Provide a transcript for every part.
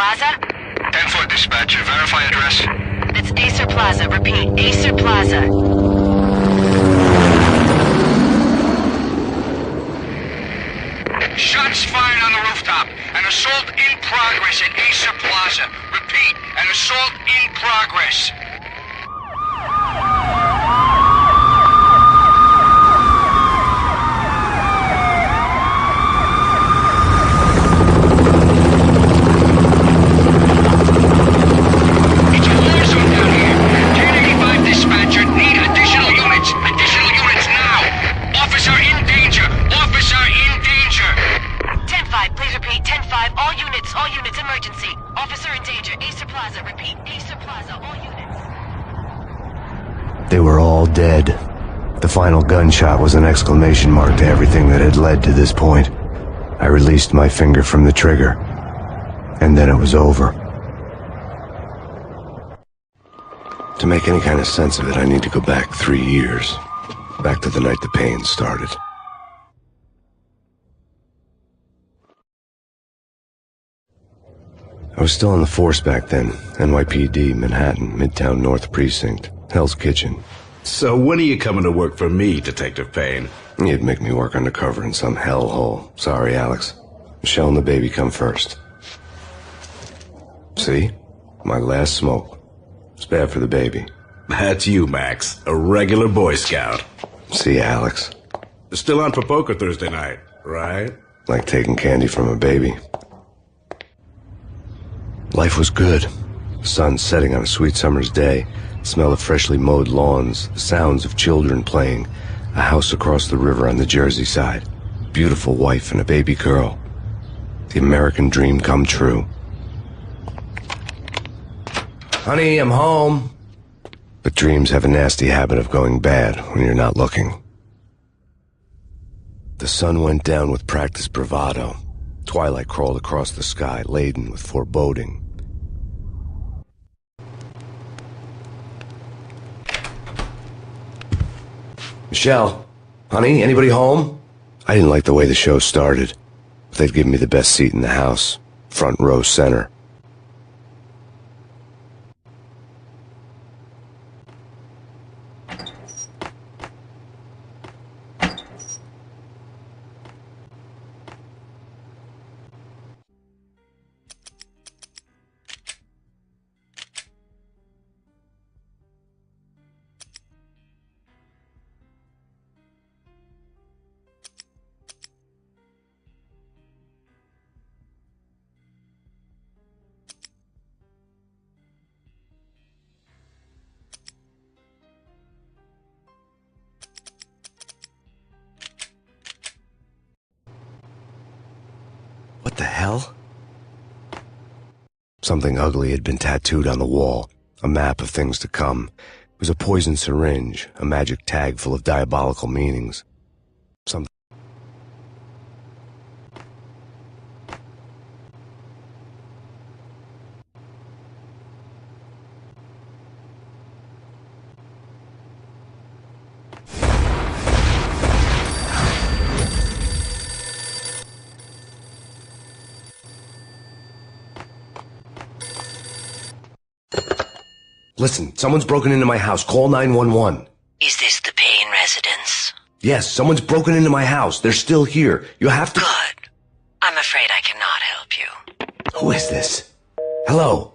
Plaza? 10-4 dispatcher. Verify address. It's Acer Plaza. Repeat, Acer Plaza. Shots fired on the rooftop. An assault in progress at Acer Plaza. Repeat, an assault in progress. It's a war zone down here. 1085 dispatcher. Need additional units. Additional units now. Officer in danger. Officer in danger. 10-5, please repeat. 10-5, all units, emergency. Officer in danger. Acer Plaza. Repeat, Acer Plaza, all units. They were all dead. The final gunshot was an exclamation mark to everything that had led to this point. I released my finger from the trigger, and then it was over. To make any kind of sense of it, I need to go back 3 years. Back to the night the pain started. I was still on the force back then. NYPD, Manhattan, Midtown North Precinct, Hell's Kitchen. So when are you coming to work for me, Detective Payne? You'd make me work undercover in some hellhole. Sorry, Alex. Michelle and the baby come first. See? My last smoke. It's bad for the baby. That's you, Max. A regular Boy Scout. See, Alex. Still on for poker Thursday night, right? Like taking candy from a baby. Life was good. The sun setting on a sweet summer's day. The smell of freshly mowed lawns. The sounds of children playing. A house across the river on the Jersey side. Beautiful wife and a baby girl. The American dream come true. Honey, I'm home. But dreams have a nasty habit of going bad when you're not looking. The sun went down with practiced bravado. Twilight crawled across the sky, laden with foreboding. Michelle, honey, anybody home? I didn't like the way the show started. But they'd given me the best seat in the house, front row center. What the hell? Something ugly had been tattooed on the wall, a map of things to come. It was a poison syringe, a magic tag full of diabolical meanings. Something. Listen, someone's broken into my house. Call 911. Is this the Payne residence? Yes, someone's broken into my house. They're still here. You have to... Good. I'm afraid I cannot help you. Who is this? Hello?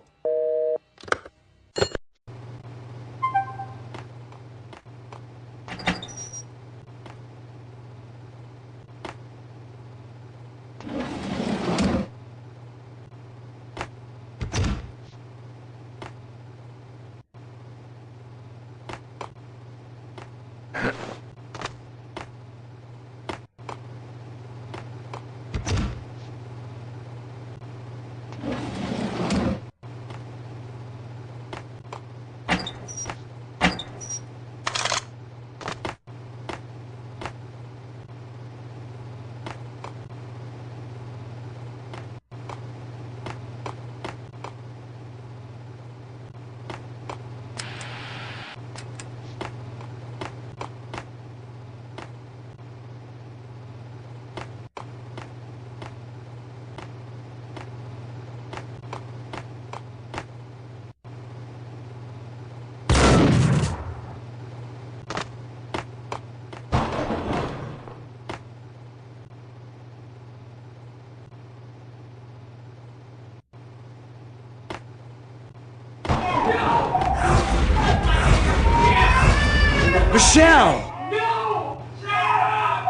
Michelle! No! Shut up!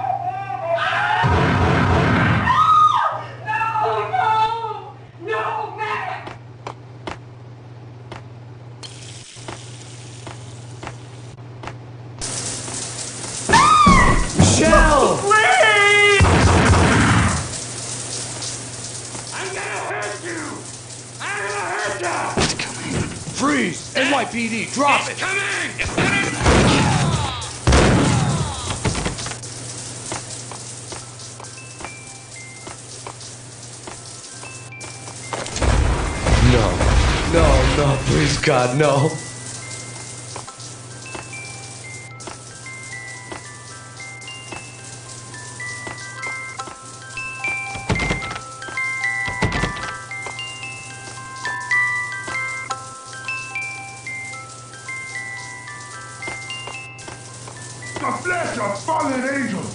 No, Max! Michelle! Please! I'm gonna hurt you! I'm gonna hurt you! It's coming. Freeze! NYPD, drop it! Come in! It's coming! No, please God, no. The flesh of fallen angels!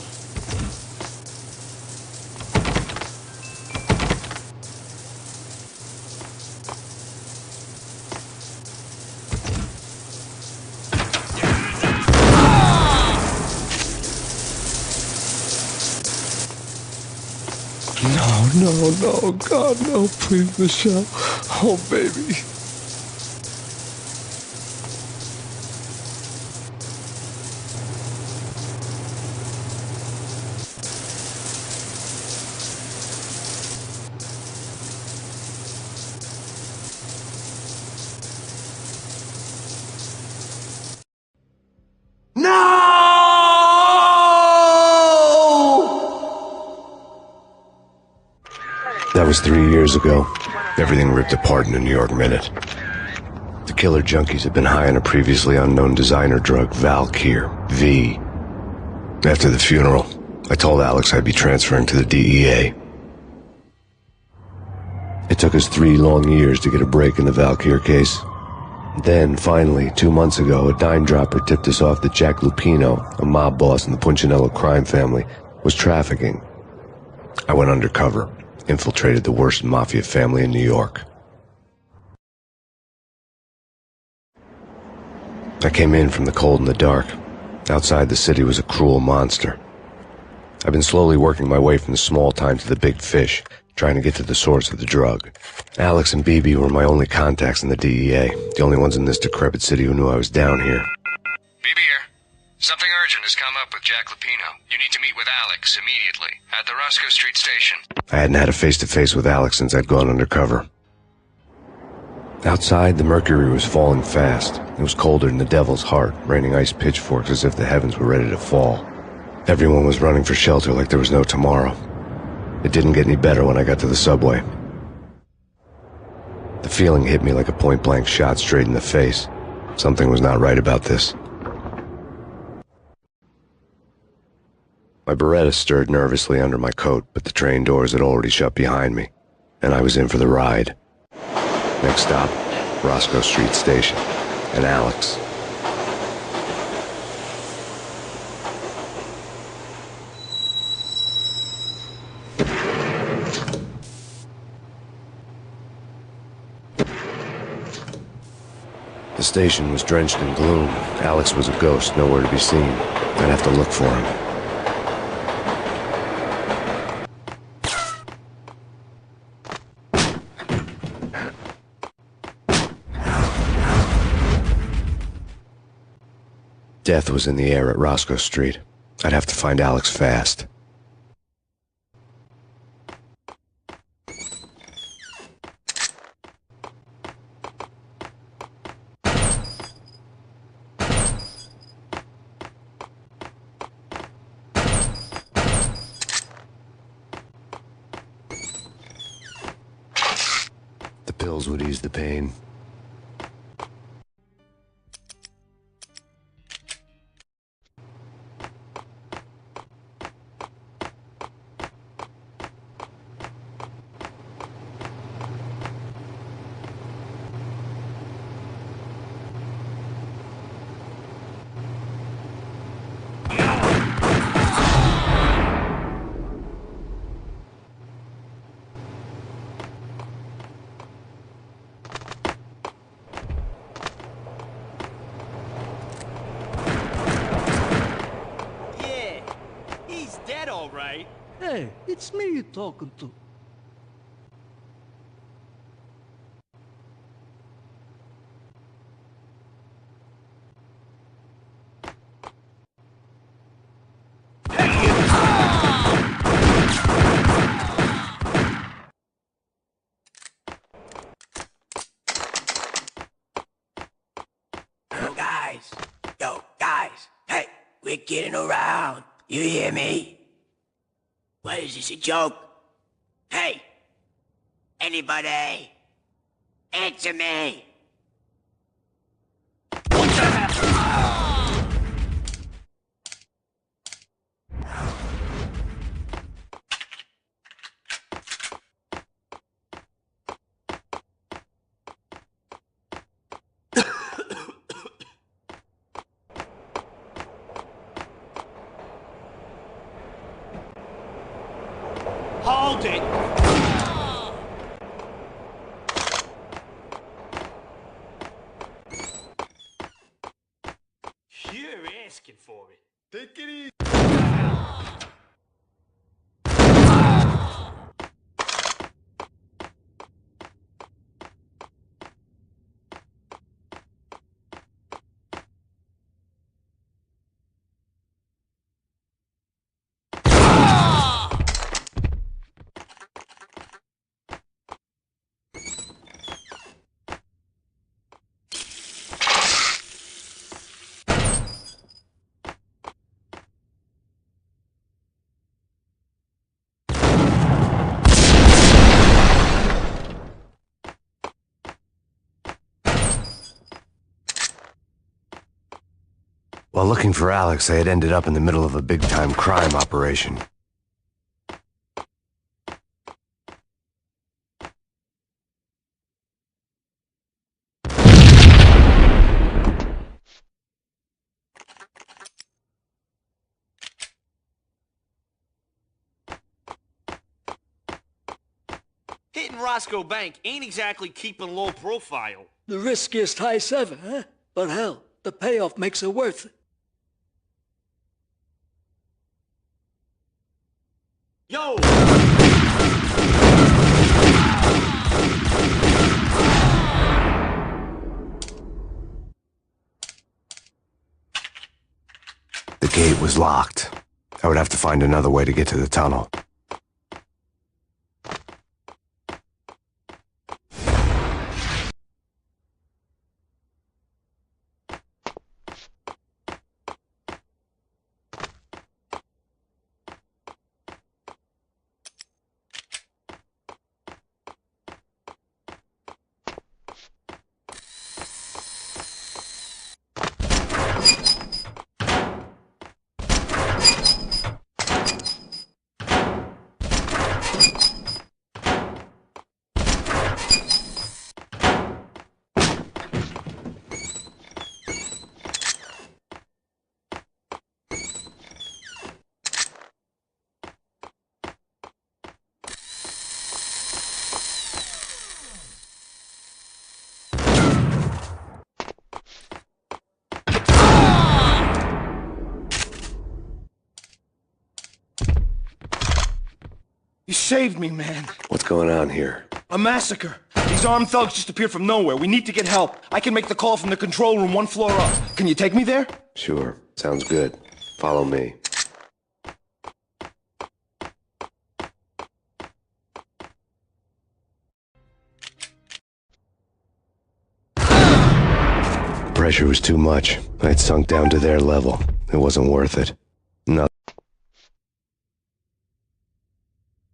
No, God, no, please, Michelle. Oh, baby. That was 3 years ago. Everything ripped apart in a New York minute. The killer junkies had been high on a previously unknown designer drug, Valkyr, V. After the funeral, I told Alex I'd be transferring to the DEA. It took us 3 long years to get a break in the Valkyr case. Then, finally, 2 months ago, a dime-dropper tipped us off that Jack Lupino, a mob boss in the Punchinello crime family, was trafficking. I went undercover, infiltrated the worst mafia family in New York. I came in from the cold and the dark. Outside the city was a cruel monster. I've been slowly working my way from the small time to the big fish, trying to get to the source of the drug. Alex and BB were my only contacts in the DEA, the only ones in this decrepit city who knew I was down here. BB here. Something urgent has come up with Jack Lupino. You need to meet with Alex immediately at the Roscoe Street station. I hadn't had a face-to-face with Alex since I'd gone undercover. Outside, the mercury was falling fast. It was colder than the devil's heart, raining ice pitchforks as if the heavens were ready to fall. Everyone was running for shelter like there was no tomorrow. It didn't get any better when I got to the subway. The feeling hit me like a point-blank shot straight in the face. Something was not right about this. My Beretta stirred nervously under my coat, but the train doors had already shut behind me, and I was in for the ride. Next stop, Roscoe Street Station, and Alex. The station was drenched in gloom. Alex was a ghost, nowhere to be seen. I'd have to look for him. Death was in the air at Roscoe Street. I'd have to find Alex fast. The pills would ease the pain. mate. Hey, it's me you're talking to. Yo, guys, hey, we're getting around. You hear me? What is this, a joke? Hey, anybody? Answer me! What the hell? Hold it! You're asking for it. Take it easy. While looking for Alex, they had ended up in the middle of a big-time crime operation. Hitting Roscoe Bank ain't exactly keeping low profile. The riskiest heist ever, huh? But hell, the payoff makes it worth it. Yo! The gate was locked. I would have to find another way to get to the tunnel. You saved me, man. What's going on here? A massacre. These armed thugs just appeared from nowhere. We need to get help. I can make the call from the control room 1 floor up. Can you take me there? Sure. Sounds good. Follow me. The pressure was too much. I'd sunk down to their level. It wasn't worth it. No.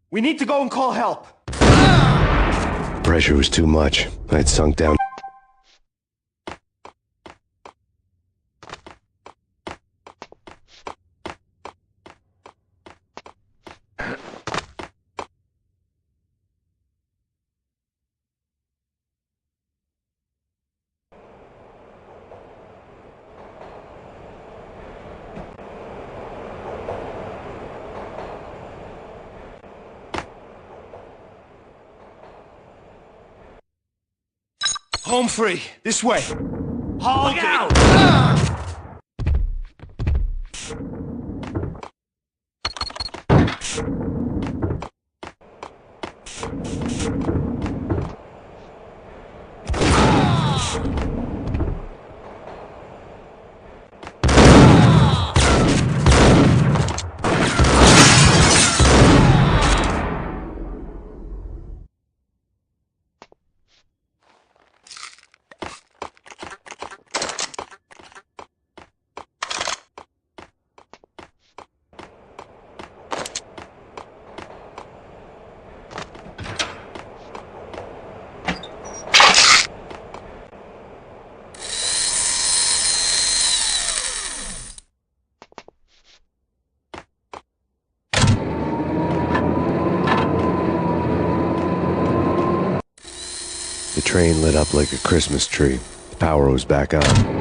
We need to go and call help. Pressure was too much. I'd sunk down. Home free. This way. Hold out! train lit up like a Christmas tree. The power was back on.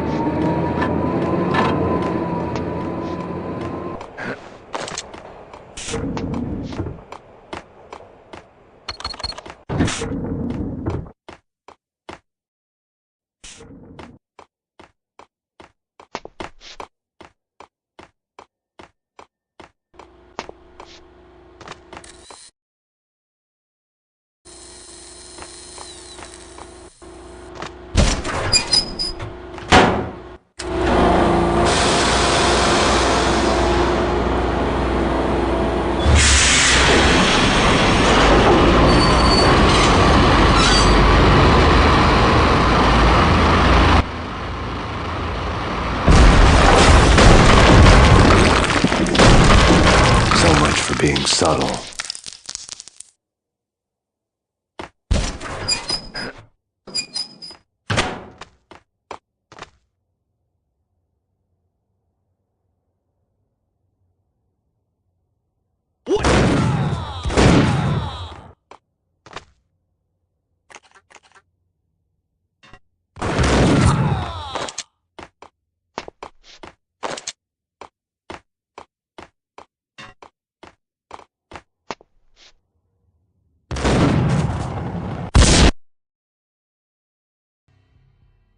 Being subtle.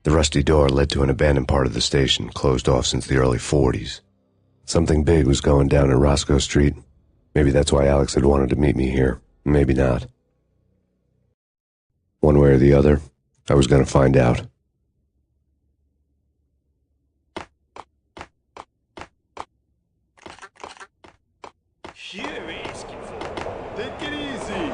The rusty door led to an abandoned part of the station, closed off since the early 40s. Something big was going down in Roscoe Street. Maybe that's why Alex had wanted to meet me here. Maybe not. One way or the other, I was going to find out. Here, asking for. Take it easy.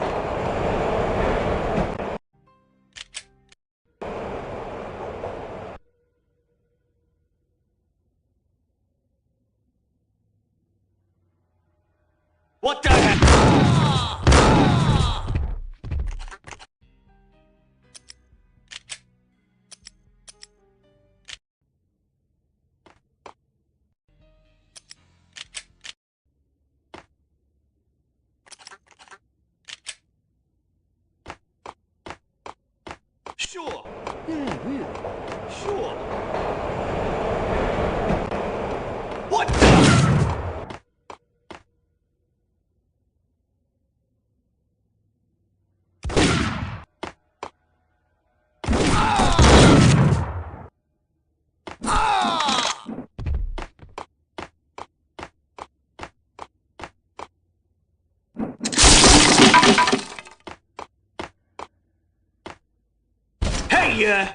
What the heck? Sure. Sure. What the? Hey,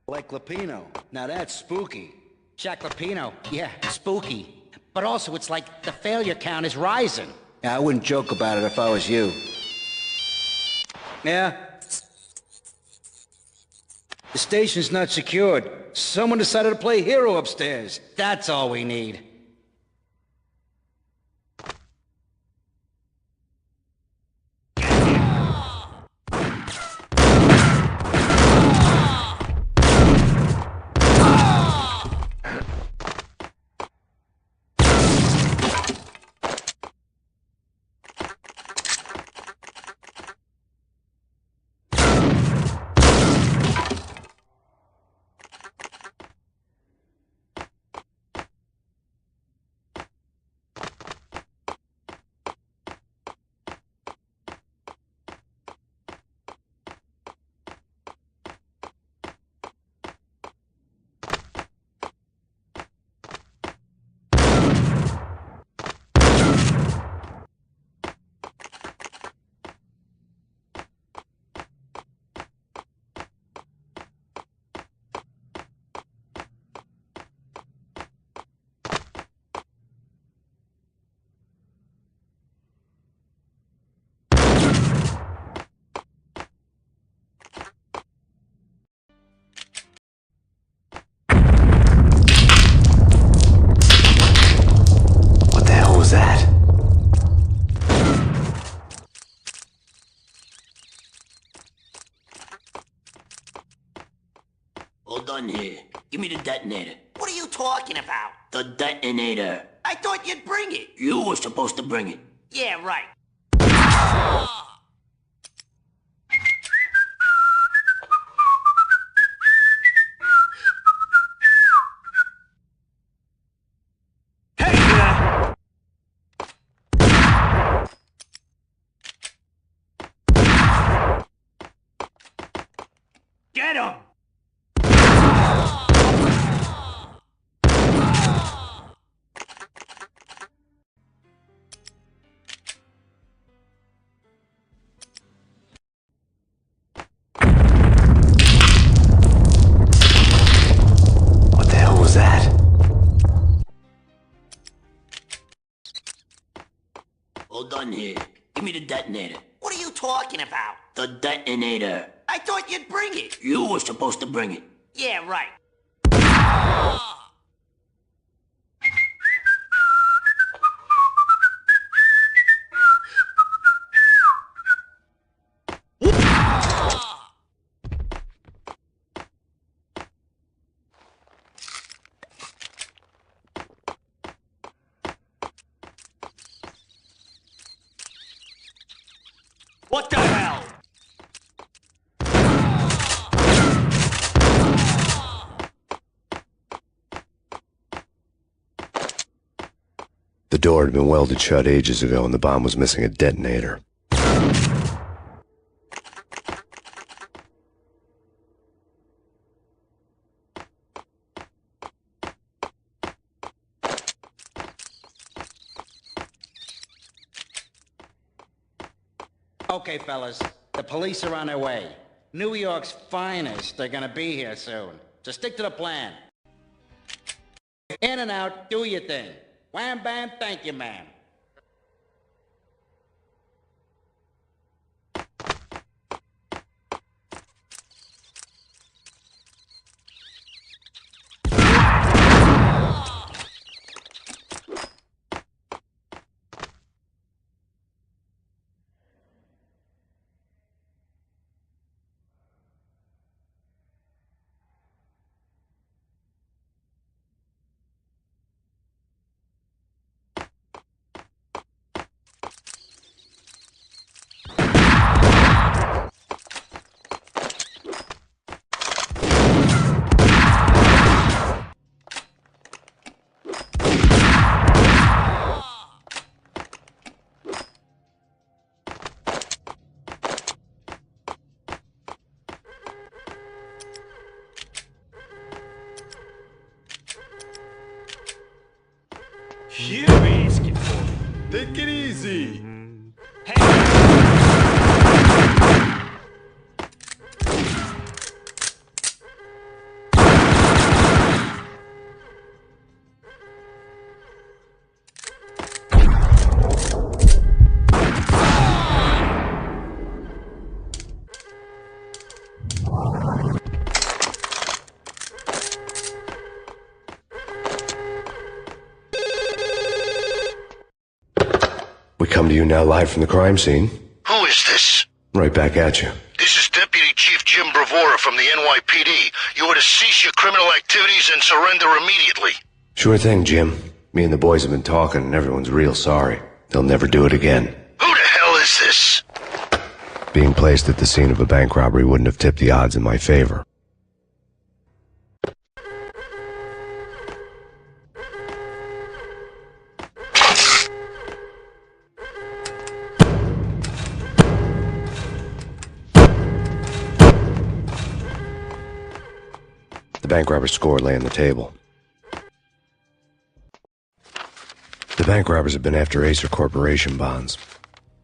Like Lapino. Now that's spooky. Jack Lapino. Yeah, spooky. But also it's like the failure count is rising. Yeah, I wouldn't joke about it if I was you. Yeah? The station's not secured. Someone decided to play hero upstairs. That's all we need. detonator. What are you talking about? The detonator. I thought you'd bring it. You were supposed to bring it. Yeah, right. Get him! What the hell was that? All done here. Give me the detonator. What are you talking about? The detonator. I thought you'd bring it. You were supposed to bring it. Yeah, right. What the hell? The door had been welded shut ages ago and the bomb was missing a detonator. Okay, fellas, the police are on their way. New York's finest are gonna be here soon. So stick to the plan. In and out, do your thing. Wham bam, thank you, ma'am. You asking for it. Take it easy. We come to you now live from the crime scene. Who is this? Right back at you. This is Deputy Chief Jim Bravura from the NYPD. You are to cease your criminal activities and surrender immediately. Sure thing, Jim. Me and the boys have been talking and everyone's real sorry. They'll never do it again. Who the hell is this? Being placed at the scene of a bank robbery wouldn't have tipped the odds in my favor. The bank robber's score lay on the table. The bank robbers had been after Acer Corporation bonds.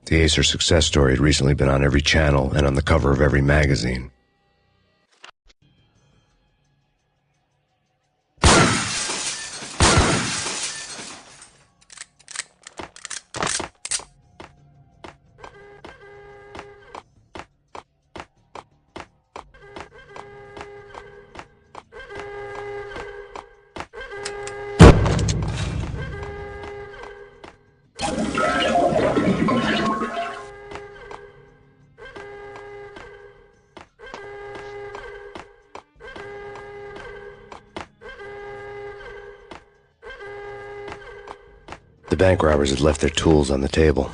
The Acer success story had recently been on every channel and on the cover of every magazine. The bank robbers had left their tools on the table.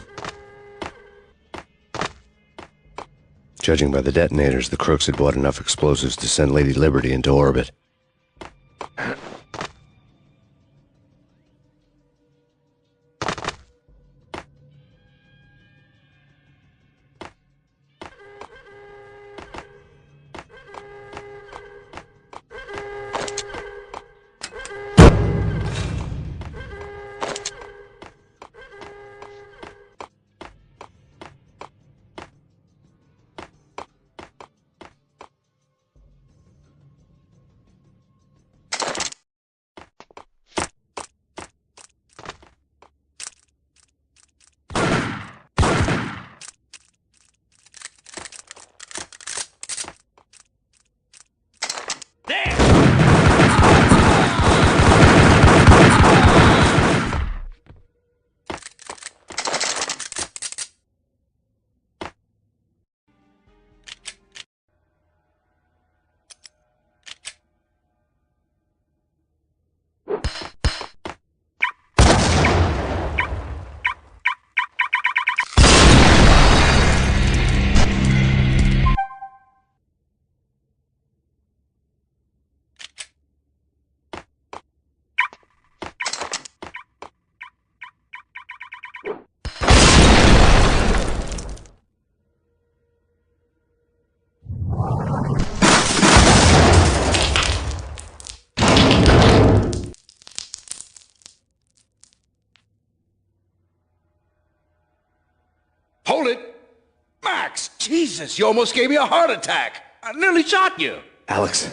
Judging by the detonators, the crooks had bought enough explosives to send Lady Liberty into orbit. Hold it! Max! Jesus, you almost gave me a heart attack! I nearly shot you! Alex,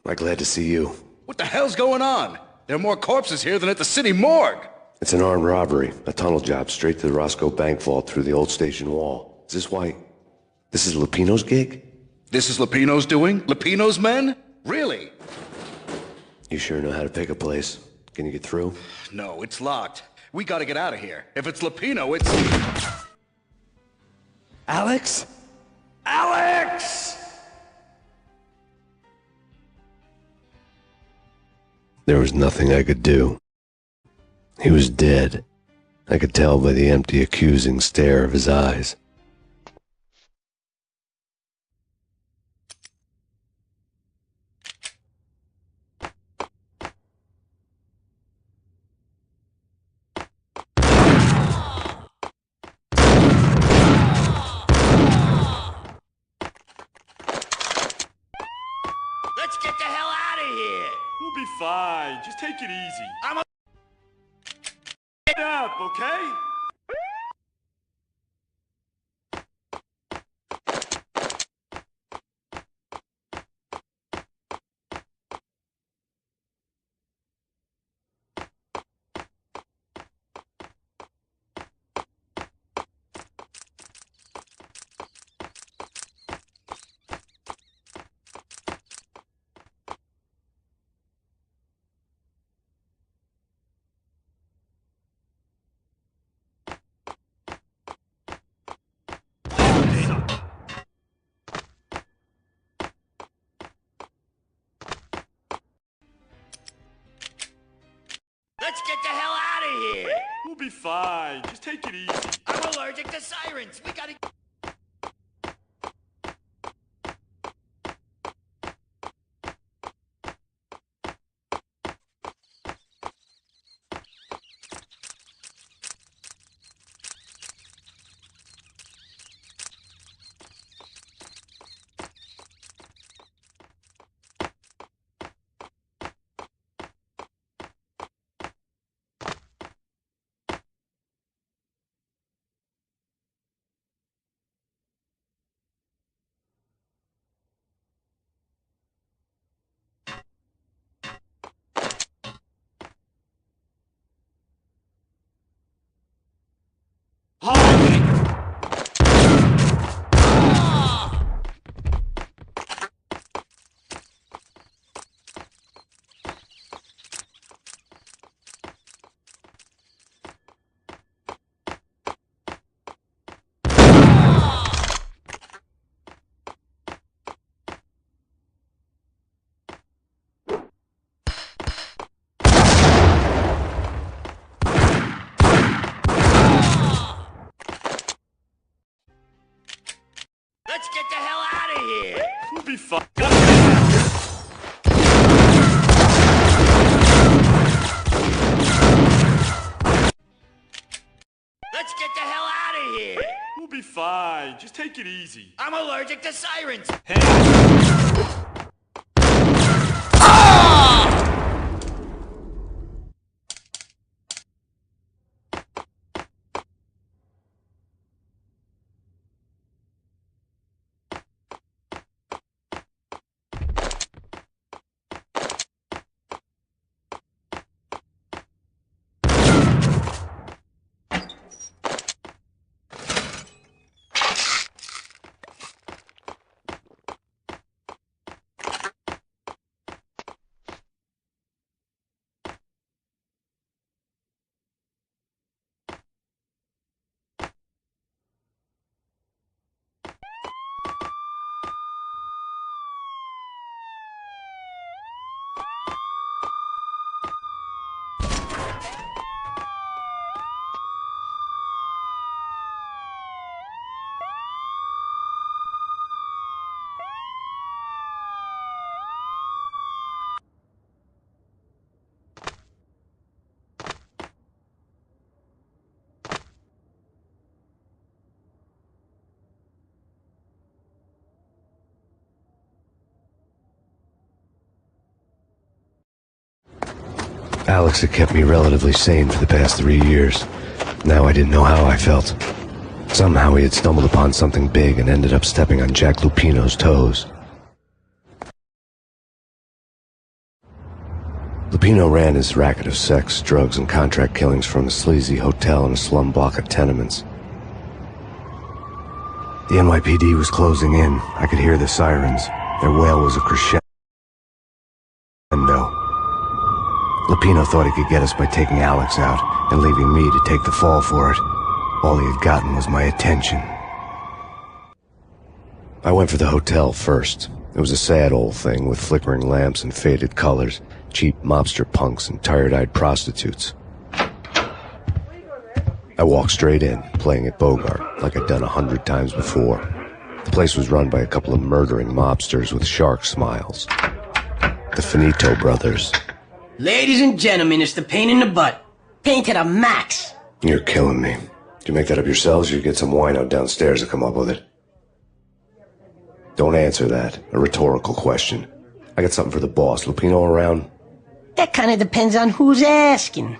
am I glad to see you. What the hell's going on? There are more corpses here than at the city morgue! It's an armed robbery, a tunnel job straight to the Roscoe Bank vault through the old station wall. Is this why... This is Lupino's gig? This is Lupino's doing? Lupino's men? Really? You sure know how to pick a place. Can you get through? No, it's locked. We gotta get out of here. If it's Lupino, it's... Alex? Alex! There was nothing I could do. He was dead. I could tell by the empty, accusing stare of his eyes. Let's get the hell out of here! We'll be fine. Just take it easy. I'm a... Get up, okay? Let's get the hell out of here! We'll be fine. Just take it easy. I'm allergic to sirens. We gotta... Let's get the hell out of here. We'll be fine. Just take it easy. I'm allergic to sirens. Alex had kept me relatively sane for the past 3 years. Now I didn't know how I felt. Somehow he had stumbled upon something big and ended up stepping on Jack Lupino's toes. Lupino ran his racket of sex, drugs, and contract killings from a sleazy hotel in a slum block of tenements. The NYPD was closing in. I could hear the sirens. Their wail was a crescendo. Lupino thought he could get us by taking Alex out and leaving me to take the fall for it. All he had gotten was my attention. I went for the hotel first. It was a sad old thing with flickering lamps and faded colors, cheap mobster punks and tired-eyed prostitutes. I walked straight in, playing at Bogart, like I'd done 100 times before. The place was run by a couple of murdering mobsters with shark smiles. The Finito brothers. Ladies and gentlemen, it's the pain in the butt. Pain to the max. You're killing me. Did you make that up yourselves, or you get some wino downstairs to come up with it? Don't answer that. A rhetorical question. I got something for the boss. Lupino around? That kind of depends on who's asking.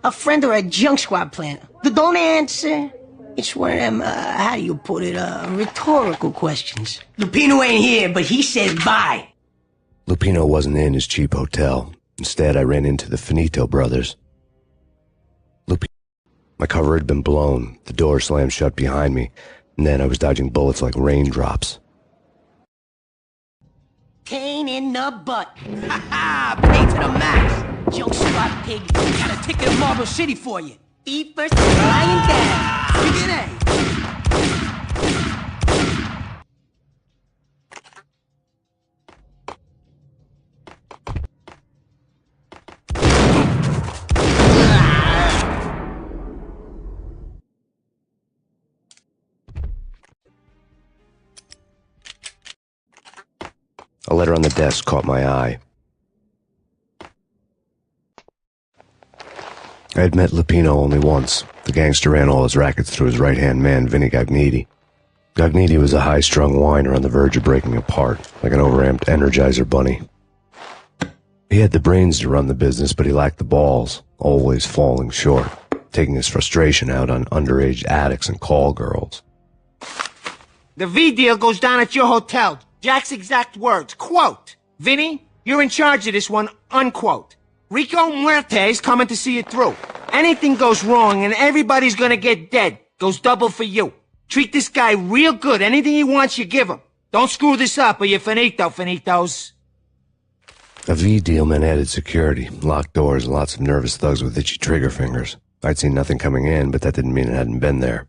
A friend or a junk squad plan. Don't answer. It's one of them, how do you put it, rhetorical questions. Lupino ain't here, but he said bye. Lupino wasn't in his cheap hotel. Instead, I ran into the Finito brothers. My cover had been blown, the door slammed shut behind me, and then I was dodging bullets like raindrops. Pain in the butt. Ha ha! Pain to the max. Junk squad pig. Got a ticket to Marble City for you. Feet first, lying down. Begin A. A letter on the desk caught my eye. I had met Lupino only once. The gangster ran all his rackets through his right-hand man, Vinny Gagniti. Gagniti was a high-strung whiner on the verge of breaking apart, like an overamped Energizer bunny. He had the brains to run the business, but he lacked the balls, always falling short, taking his frustration out on underage addicts and call girls. The V deal goes down at your hotel. Jack's exact words, quote, "Vinny, you're in charge of this one," unquote. "Rico Muerte's coming to see it through. Anything goes wrong and everybody's gonna get dead. Goes double for you. Treat this guy real good. Anything he wants, you give him. Don't screw this up or you're finito, finitos." A V deal meant added security, locked doors, and lots of nervous thugs with itchy trigger fingers. I'd seen nothing coming in, but that didn't mean it hadn't been there.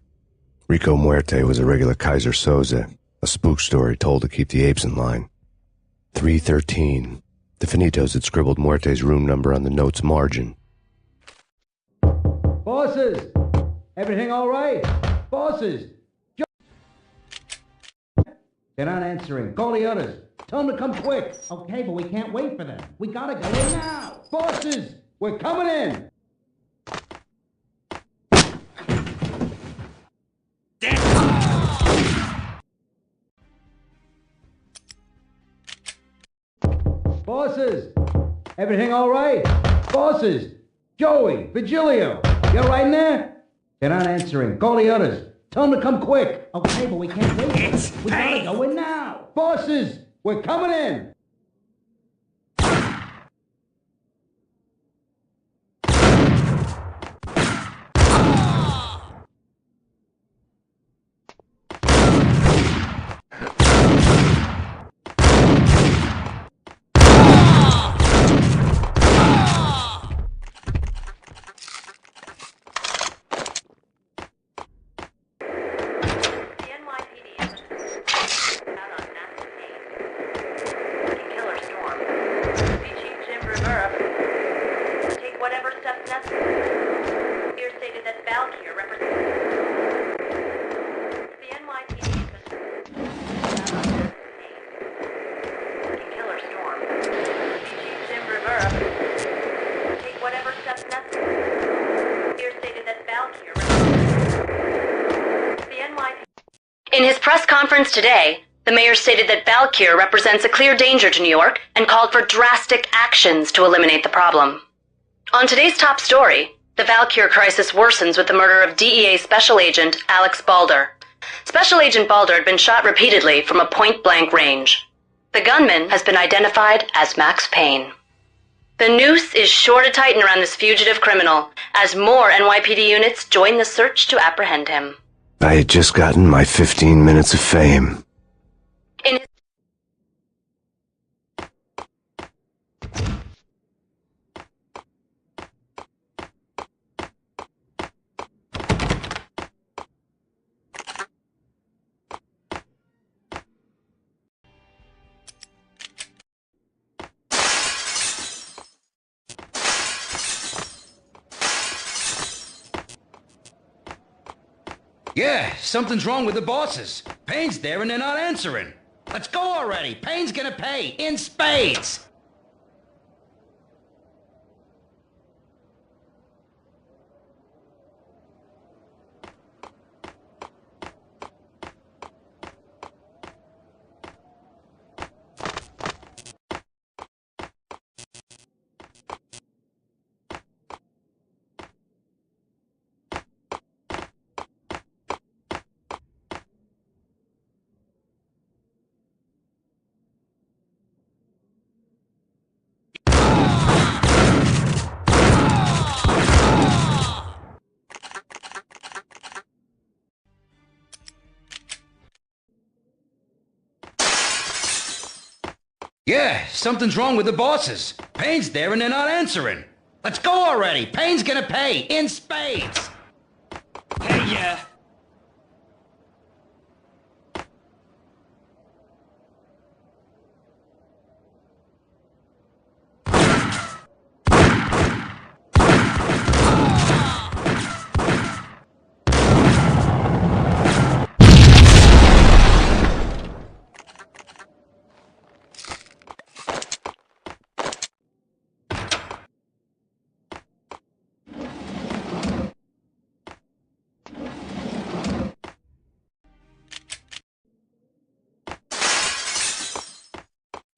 Rico Muerte was a regular Kaiser Soze, a spook story told to keep the apes in line. 313. The Finitos had scribbled Muerte's room number on the note's margin. Bosses! Everything all right? Bosses! They're not answering. Call the others. Tell them to come quick. Okay, but we can't wait for them. We gotta go in now. Bosses! We're coming in! Bosses! Everything all right? Bosses! Joey, Virgilio, you all right in there? They're not answering. Call the others. Tell them to come quick. Okay, but we can't wait. We gotta go in now. Bosses, we're coming in. In his press conference today, the mayor stated that Valkyr represents a clear danger to New York and called for drastic actions to eliminate the problem. On today's top story, the Valkyr crisis worsens with the murder of DEA Special Agent Alex Balder. Special Agent Balder had been shot repeatedly from a point-blank range. The gunman has been identified as Max Payne. The noose is sure to tighten around this fugitive criminal as more NYPD units join the search to apprehend him. I had just gotten my 15 minutes of fame. In his Yeah, something's wrong with the bosses. Payne's there and they're not answering. Let's go already. Payne's gonna pay in spades. Yeah, something's wrong with the bosses. Payne's there and they're not answering. Let's go already. Payne's gonna pay in spades. Hey, yeah.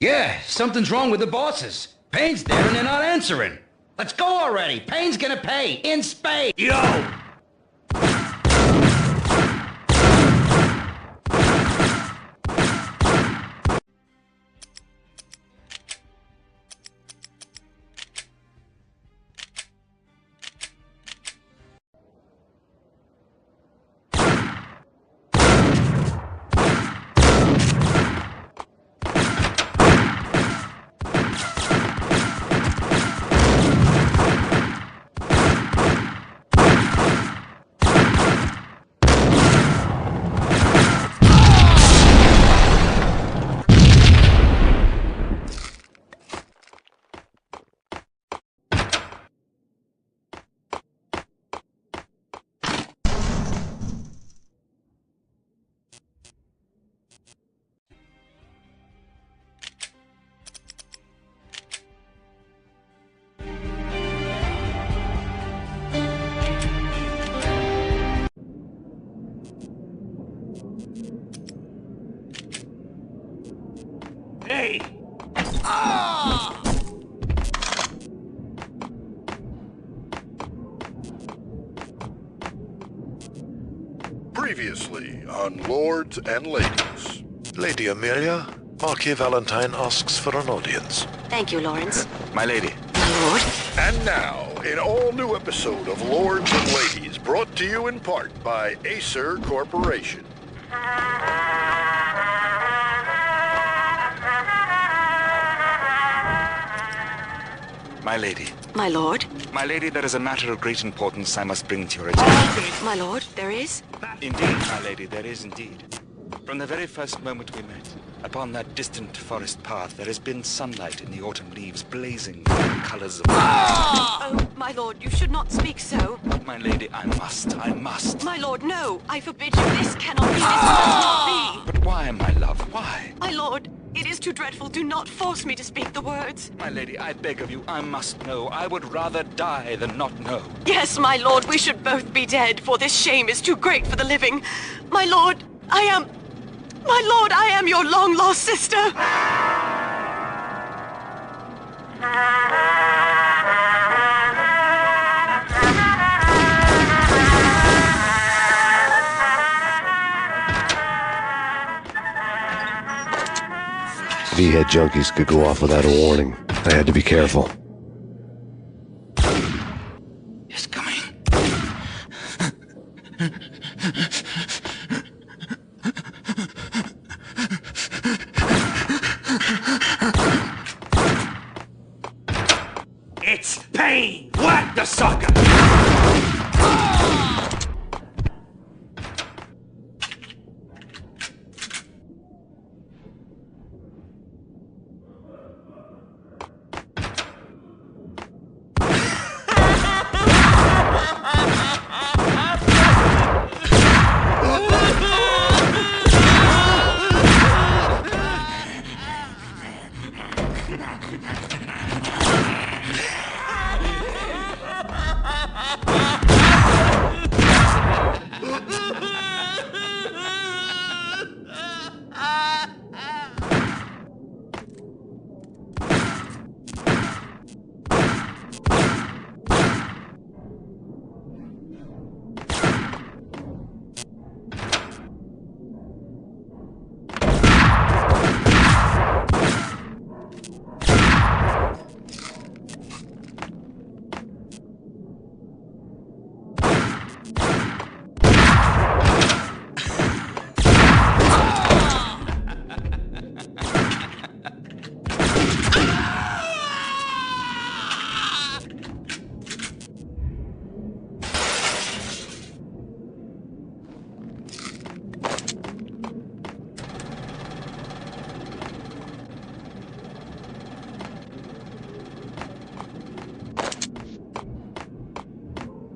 Yeah, something's wrong with the bosses. Payne's there and they're not answering. Let's go already. Payne's gonna pay in spades. Yo! Hey! Ah! Previously on Lords and Ladies. Lady Amelia, Marquis Valentine asks for an audience. Thank you, Lawrence. My lady. My lord. And now, an all-new episode of Lords and Ladies, brought to you in part by Acer Corporation. My lady. My lord. My lady, there is a matter of great importance I must bring to your attention. My lord, there is? Indeed, my lady, there is indeed. From the very first moment we met, upon that distant forest path, there has been sunlight in the autumn leaves blazing with the colors of... Oh, my lord, you should not speak so. My lady, I must. My lord, no, I forbid you. This cannot be, this must not be. But why, my love, why? My lord, it is too dreadful. Do not force me to speak the words. My lady, I beg of you, I must know. I would rather die than not know. Yes, my lord, we should both be dead, for this shame is too great for the living. My lord, I am your long-lost sister. V-head junkies could go off without a warning. I had to be careful. It's coming. It's Payne! Whack the sucker!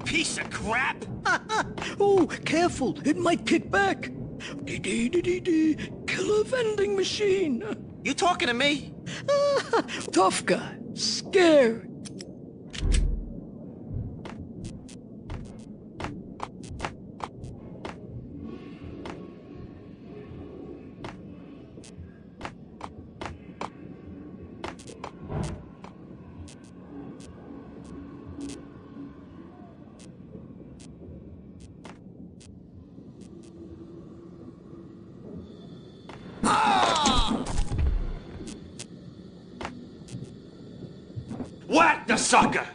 Piece of crap! Oh, careful, it might kick back. Killer vending machine. You talking to me? Tough guy, scared. Whack the sucker!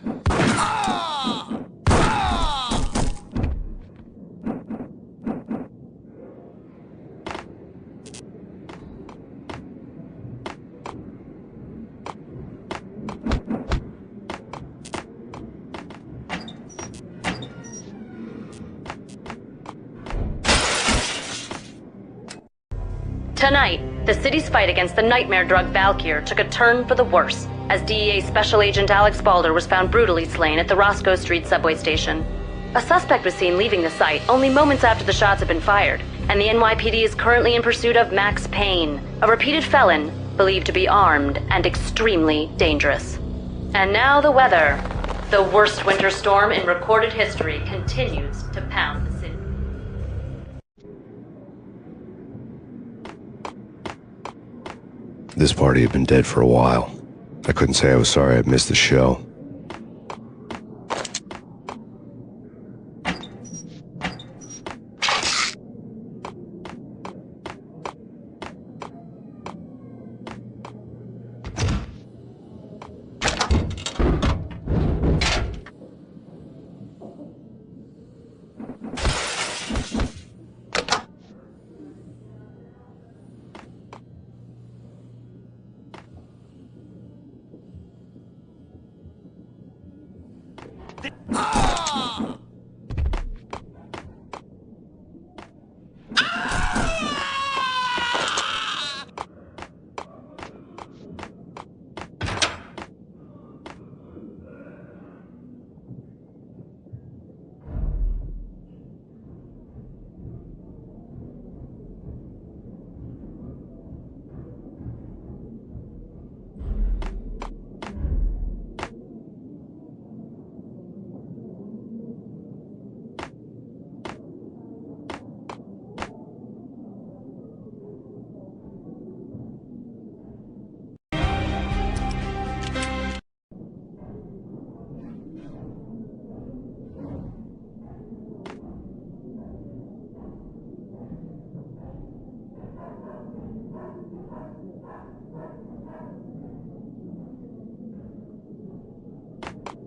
Tonight, the city's fight against the nightmare drug Valkyr took a turn for the worse, as DEA Special Agent Alex Balder was found brutally slain at the Roscoe Street subway station. A suspect was seen leaving the site only moments after the shots had been fired, and the NYPD is currently in pursuit of Max Payne, a repeated felon believed to be armed and extremely dangerous. And now the weather. The worst winter storm in recorded history continues to pound the city. This party had been dead for a while. I couldn't say I was sorry I'd missed the show.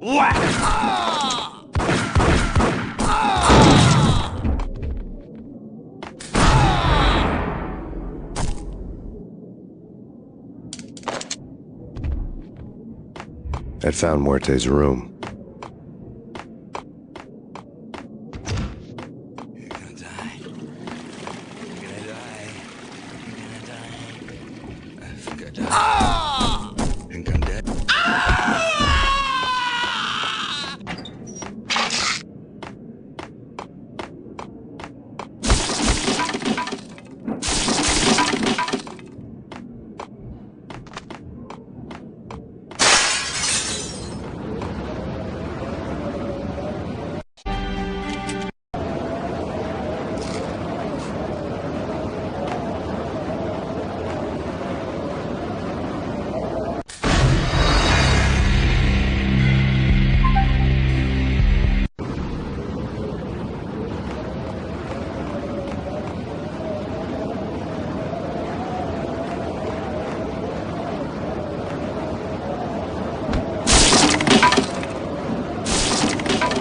Whack! I'd found Muerte's room.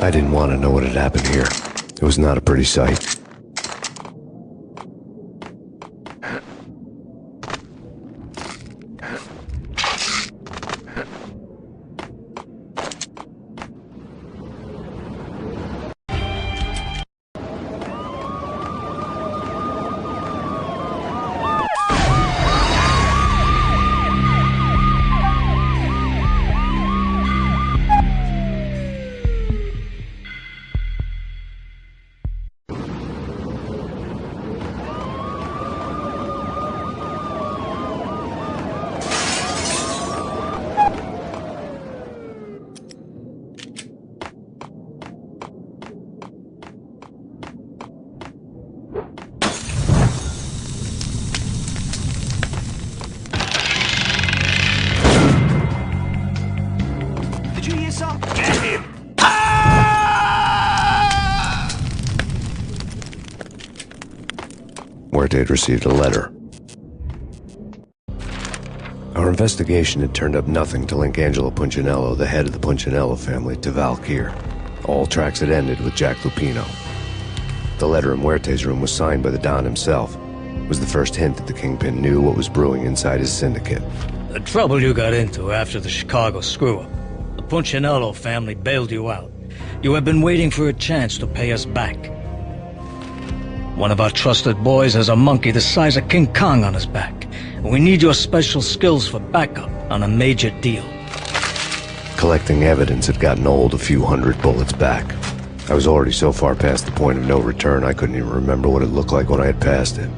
I didn't want to know what had happened here. It was not a pretty sight. Muerte had received a letter. Our investigation had turned up nothing to link Angelo Punchinello, the head of the Punchinello family, to Valkyr. All tracks had ended with Jack Lupino. The letter in Muerte's room was signed by the Don himself. It was the first hint that the Kingpin knew what was brewing inside his syndicate. The trouble you got into after the Chicago screw-up. The Punchinello family bailed you out. You have been waiting for a chance to pay us back. One of our trusted boys has a monkey the size of King Kong on his back. And we need your special skills for backup on a major deal. Collecting evidence had gotten old a few hundred bullets back. I was already so far past the point of no return I couldn't even remember what it looked like when I had passed it.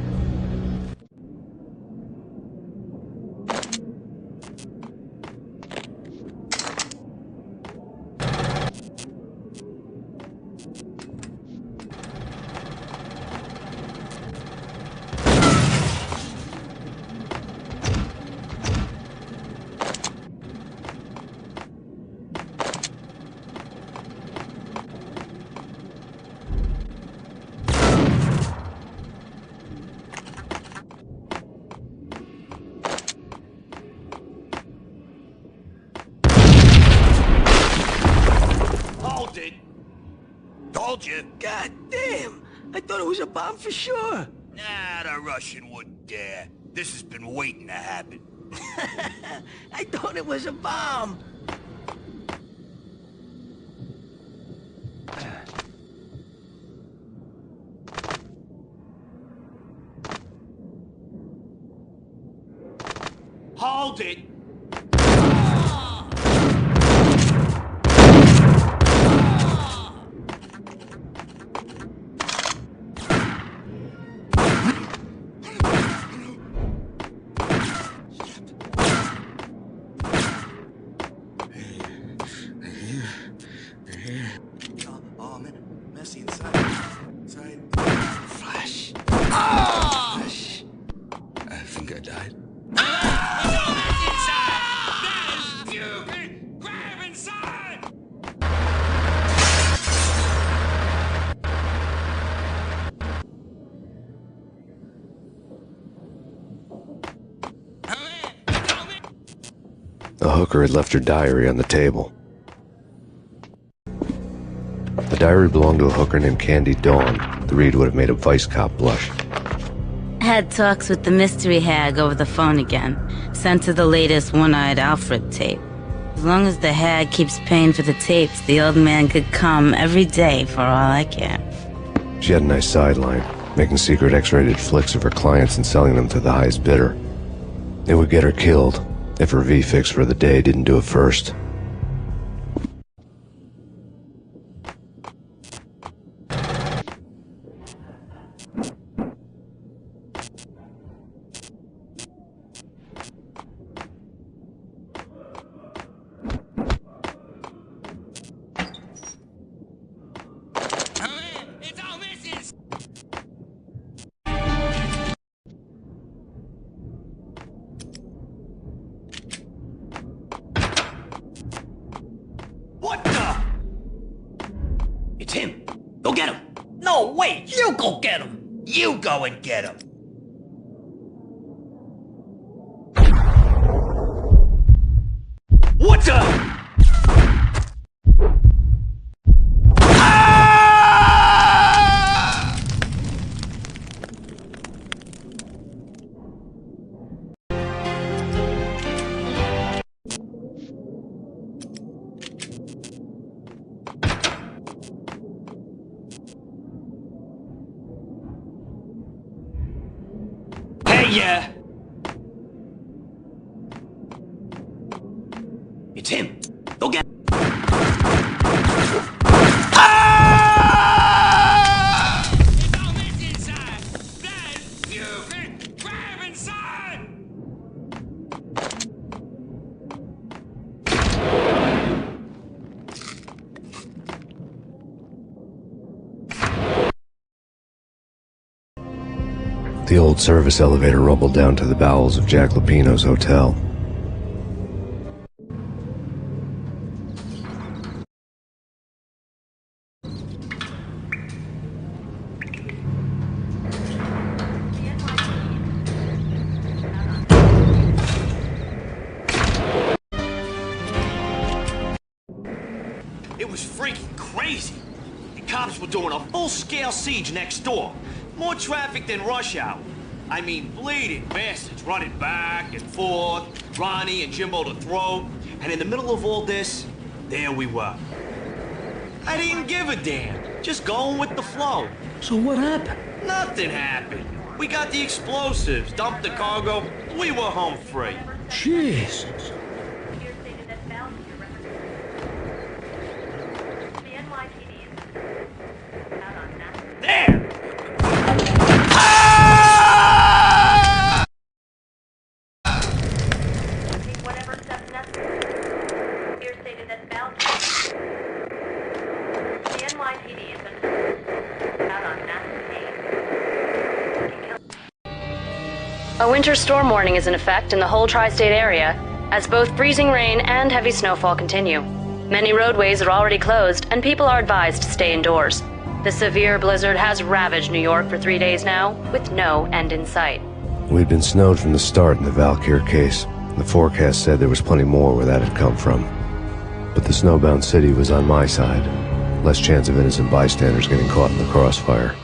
Told you. God damn! I thought it was a bomb for sure. Nah, the Russian wouldn't dare. This has been waiting to happen. I thought it was a bomb. Hold it! Oh, man, messy inside. Flash. Flash. I think I died. The hooker had left her diary on the table. diary belonged to a hooker named Candy Dawn. The read would have made a vice cop blush. Had talks with the mystery hag over the phone again. Sent her the latest One-Eyed Alfred tape. As long as the hag keeps paying for the tapes, the old man could come every day for all I care. She had a nice sideline, making secret X-rated flicks of her clients and selling them to the highest bidder. It would get her killed if her V-fix for the day didn't do it first. What the? It's him. Go get him. No, wait. You go get him. You go and get him. What the? Yeah. It's him. Go get him. The old service elevator rumbled down to the bowels of Jack Lupino's hotel. It was freaking crazy. The cops were doing a full-scale siege next door. More traffic than rush hour. I mean, bleeding bastards running back and forth, Ronnie and Jimbo to throw. And in the middle of all this, there we were. I didn't give a damn. Just going with the flow. So what happened? Nothing happened. We got the explosives, dumped the cargo, we were home free. Jesus. There! A winter storm warning is in effect in the whole tri-state area, as both freezing rain and heavy snowfall continue. Many roadways are already closed, and people are advised to stay indoors. The severe blizzard has ravaged New York for 3 days now, with no end in sight. We'd been snowed from the start in the Valkyr case. The forecast said there was plenty more where that had come from. But the snowbound city was on my side. Less chance of innocent bystanders getting caught in the crossfire.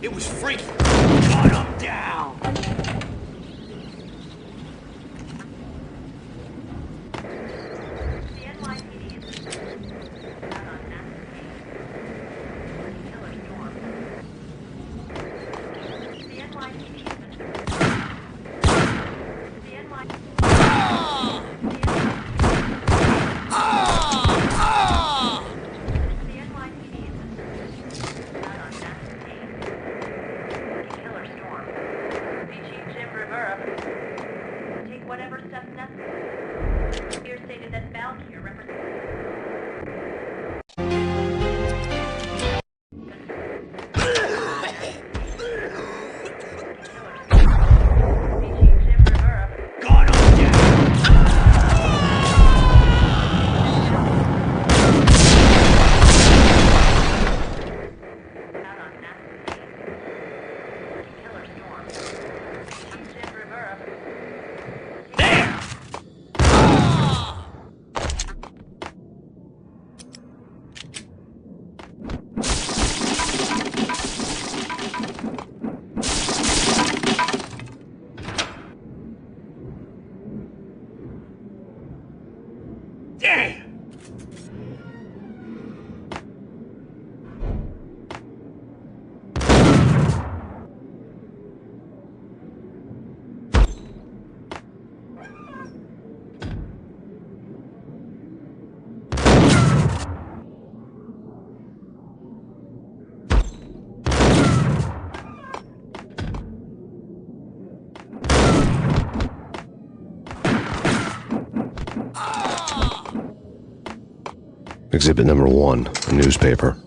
It was freaking. God, I'm down. Exhibit number 1, a newspaper.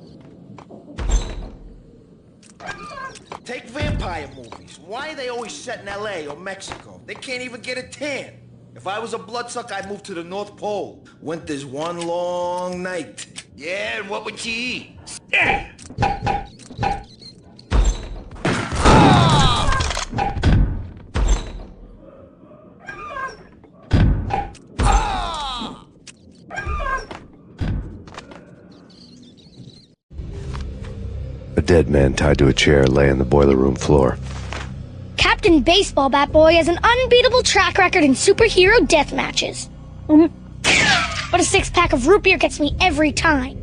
Take vampire movies. Why are they always set in L.A. or Mexico? They can't even get a tan. If I was a bloodsucker, I'd move to the North Pole. Winter's one long night. Yeah, and what would you eat? A dead man tied to a chair lay on the boiler room floor. Captain Baseball Bat Boy has an unbeatable track record in superhero death matches. But a six-pack of root beer gets me every time.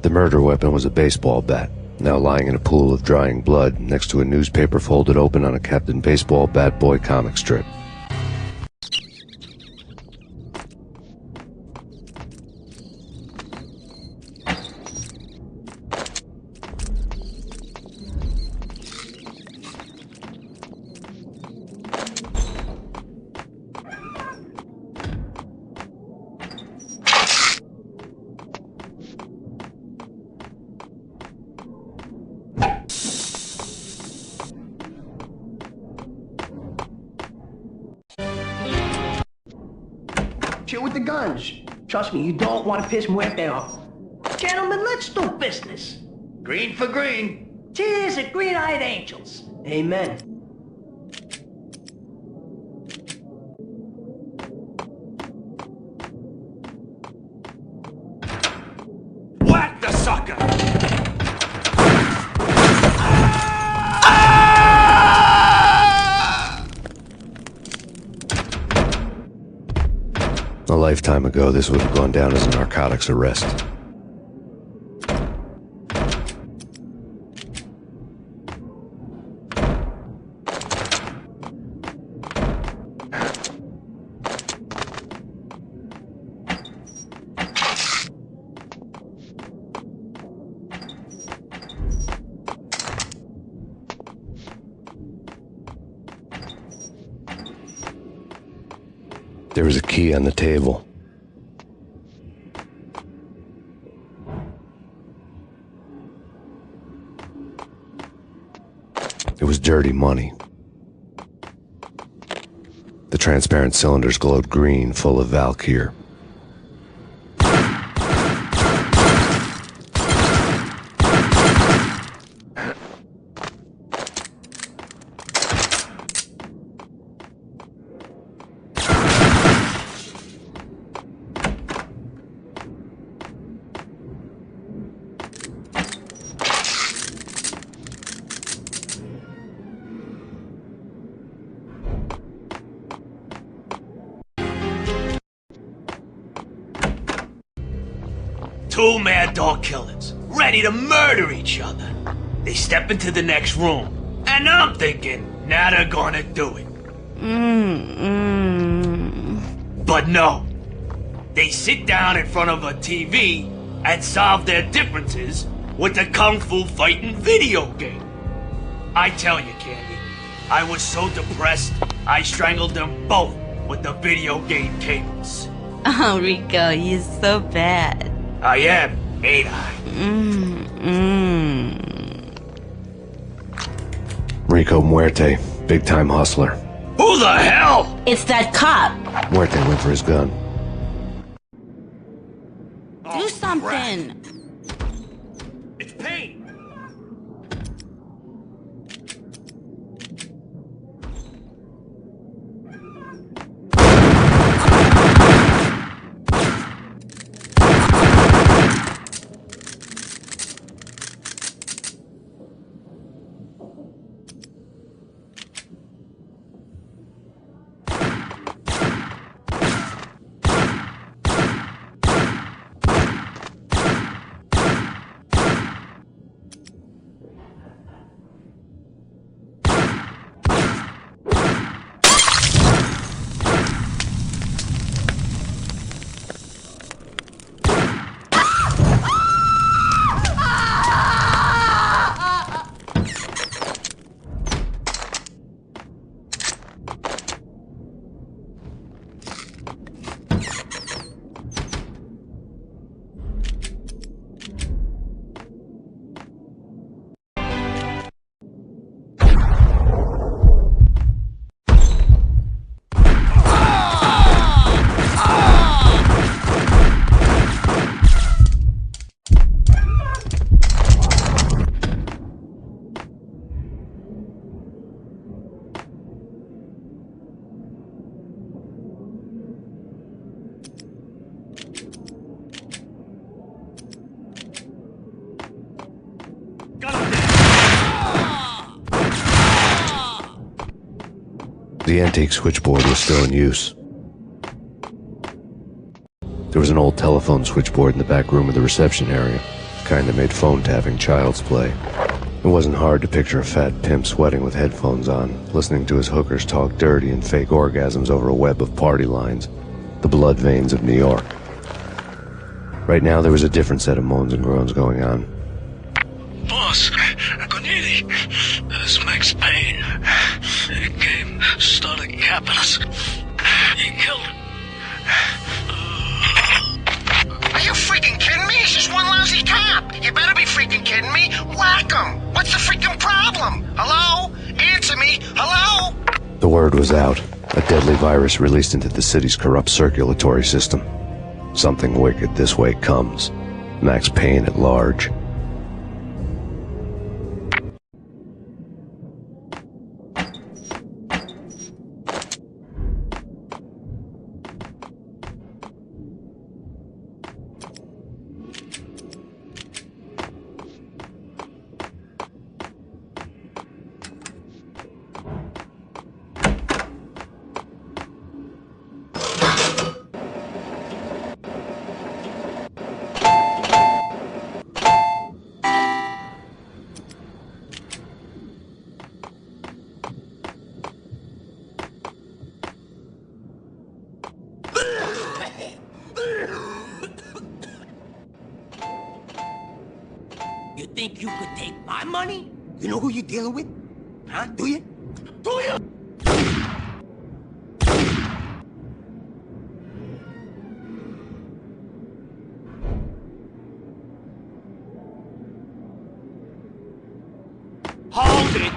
The murder weapon was a baseball bat, now lying in a pool of drying blood next to a newspaper folded open on a Captain Baseball Bat Boy comic strip. Chill with the guns. Trust me, you don't want to piss Muerte off. Gentlemen, let's do business. Green for green. Cheers at green-eyed angels. Amen. Whack the sucker! A lifetime ago, this would have gone down as a narcotics arrest. There was a key on the table. It was dirty money. The transparent cylinders glowed green, full of Valkyr. Two mad dog killers, ready to murder each other. They step into the next room, and I'm thinking, now they're gonna do it. But no. They sit down in front of a TV and solve their differences with a kung fu fighting video game. I tell you, Candy, I was so depressed, I strangled them both with the video game cables. Oh, Rico, you're so bad. I am, ain't I? Rico Muerte, big-time hustler. Who the hell? It's that cop. Muerte went for his gun. Do something. It's Payne. The antique switchboard was still in use. There was an old telephone switchboard in the back room of the reception area, kind that made phone tapping child's play. It wasn't hard to picture a fat pimp sweating with headphones on, listening to his hookers talk dirty and fake orgasms over a web of party lines, the blood veins of New York. Right now there was a different set of moans and groans going on. Boss, Corneli, it's Max Payne. He came, started capping us. He killed him. Are you freaking kidding me? He's just one lousy cop. You better be freaking kidding me. Whack him. What's the freaking problem? Hello? Answer me. Hello? The word was out. A deadly virus released into the city's corrupt circulatory system. Something wicked this way comes. Max Payne at large. You think you could take my money? You know who you're dealing with? Huh? Do you? Do you? Hold it!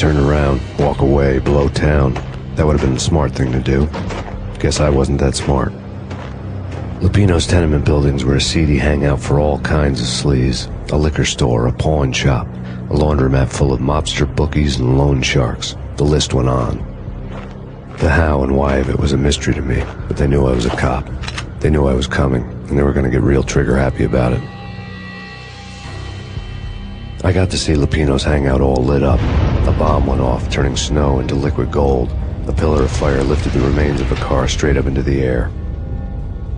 Turn around, walk away, blow town. That would have been the smart thing to do. Guess I wasn't that smart. Lupino's tenement buildings were a seedy hangout for all kinds of sleaze. A liquor store, a pawn shop, a laundromat full of mobster bookies and loan sharks. The list went on. The how and why of it was a mystery to me, but they knew I was a cop. They knew I was coming, and they were going to get real trigger-happy about it. I got to see Lupino's hangout all lit up. A bomb went off, turning snow into liquid gold. A pillar of fire lifted the remains of a car straight up into the air.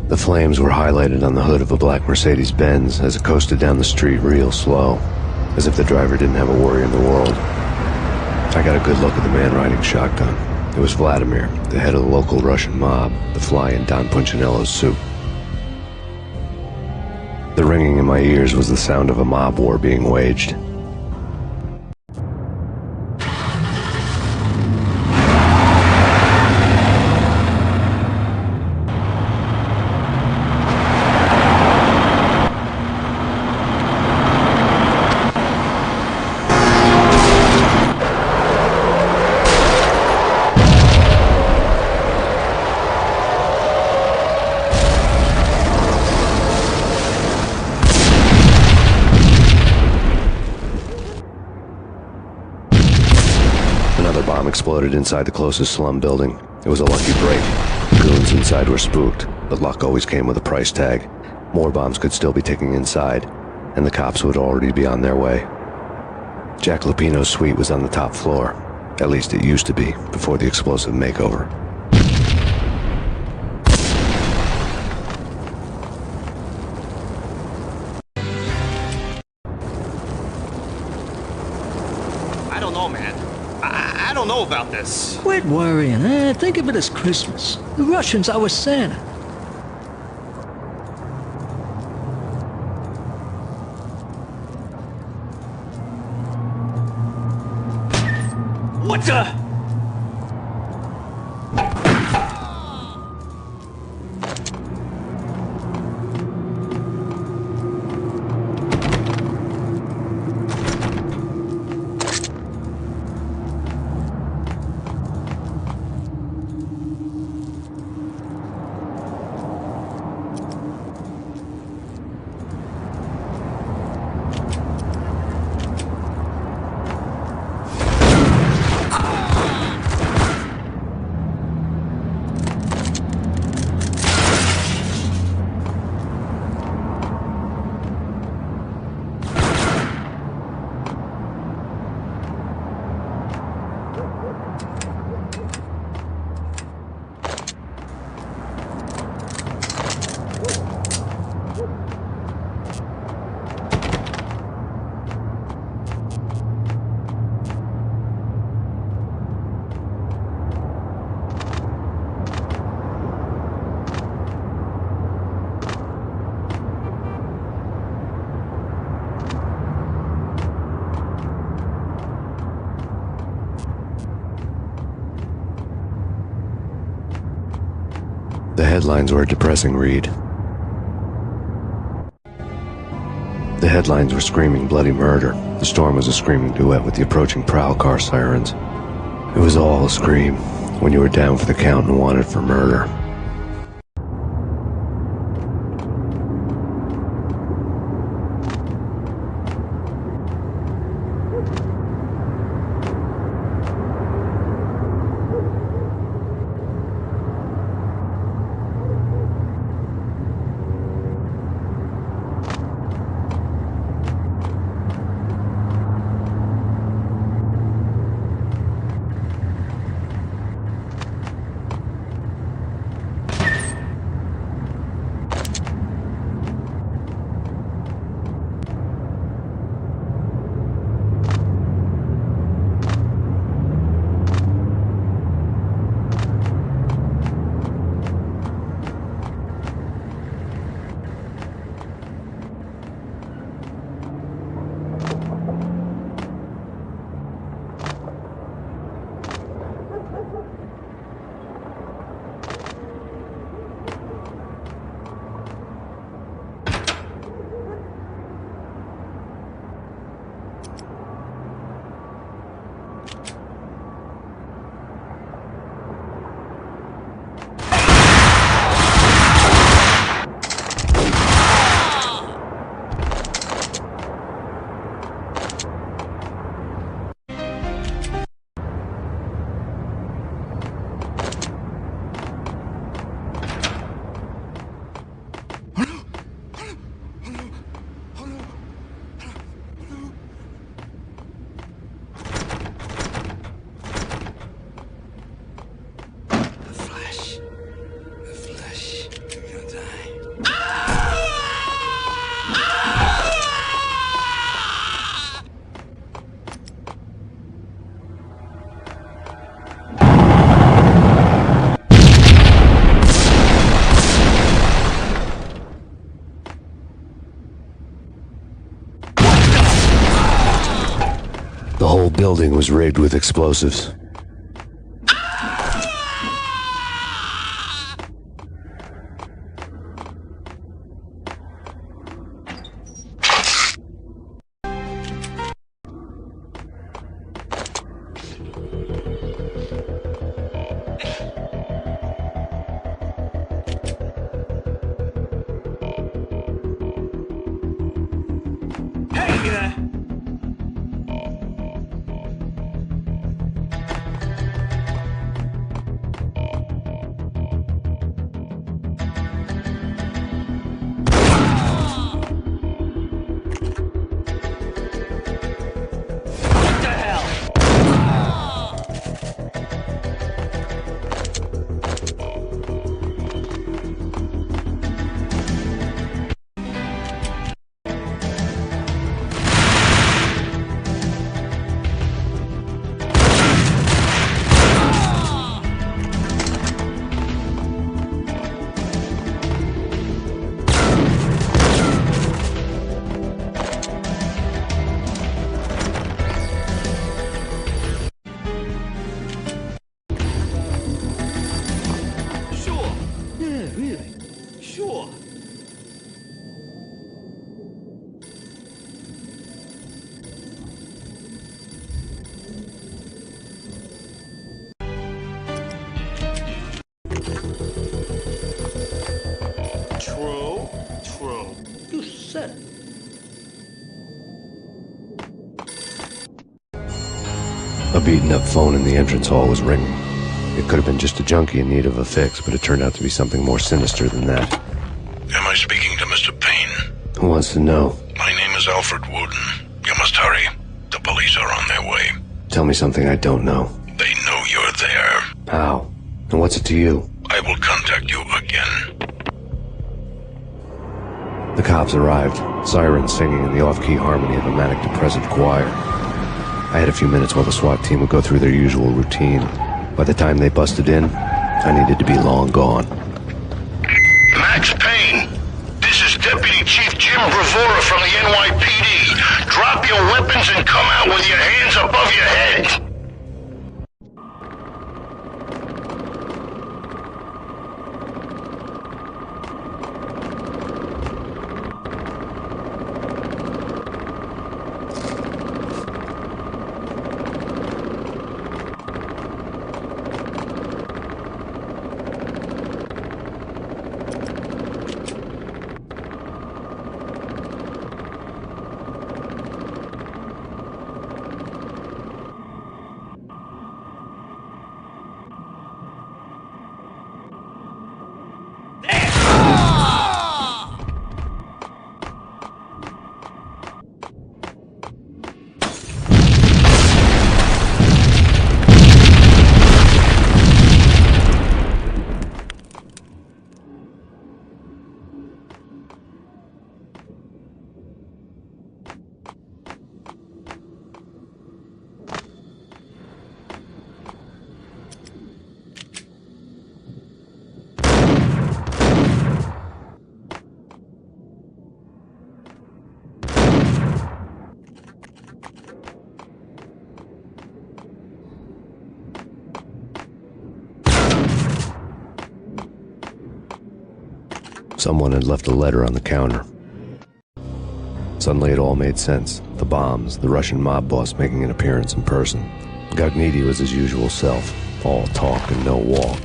The flames were highlighted on the hood of a black Mercedes-Benz as it coasted down the street real slow, as if the driver didn't have a worry in the world. I got a good look at the man riding shotgun. It was Vladimir, the head of the local Russian mob, the fly in Don Punchinello's suit. The ringing in my ears was the sound of a mob war being waged. exploded inside the closest slum building. It was a lucky break. Goons inside were spooked, but luck always came with a price tag. More bombs could still be ticking inside, and the cops would already be on their way. Jack Lupino's suite was on the top floor. At least it used to be, before the explosive makeover. I don't know, man. I don't know about this. Quit worrying, eh? Think of it as Christmas. The Russians are with Santa. What the? The headlines were a depressing read. The headlines were screaming bloody murder. The storm was a screaming duet with the approaching prowl car sirens. It was all a scream when you were down for the count and wanted for murder. The whole building was rigged with explosives. set. A beaten-up phone in the entrance hall was ringing. It could have been just a junkie in need of a fix, but it turned out to be something more sinister than that. Am I speaking to Mr. Payne? Who wants to know? My name is Alfred Wooden. You must hurry. The police are on their way. Tell me something I don't know. They know you're there. How? And what's it to you? I will contact you again. The cops arrived, sirens singing in the off-key harmony of a manic-depressive choir. I had a few minutes while the SWAT team would go through their usual routine. By the time they busted in, I needed to be long gone. Max Payne, this is Deputy Chief Jim Bravura from the NYPD. Drop your weapons and come out with your hands above your head. Someone had left a letter on the counter. Suddenly it all made sense. The bombs, the Russian mob boss making an appearance in person. Gagnidi was his usual self, all talk and no walk.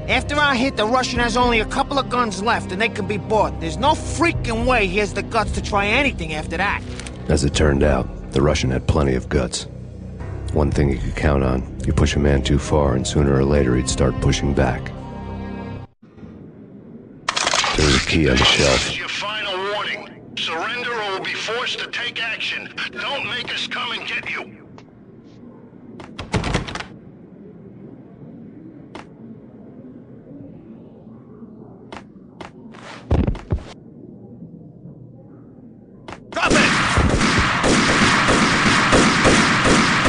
After our hit, the Russian has only a couple of guns left, and they can be bought. There's no freaking way he has the guts to try anything after that. As it turned out, the Russian had plenty of guts. One thing you could count on, you push a man too far, and sooner or later he'd start pushing back. There was a key on the shelf. This is your final warning. Surrender or we'll be forced to take action. Don't make us come and get you. Drop it!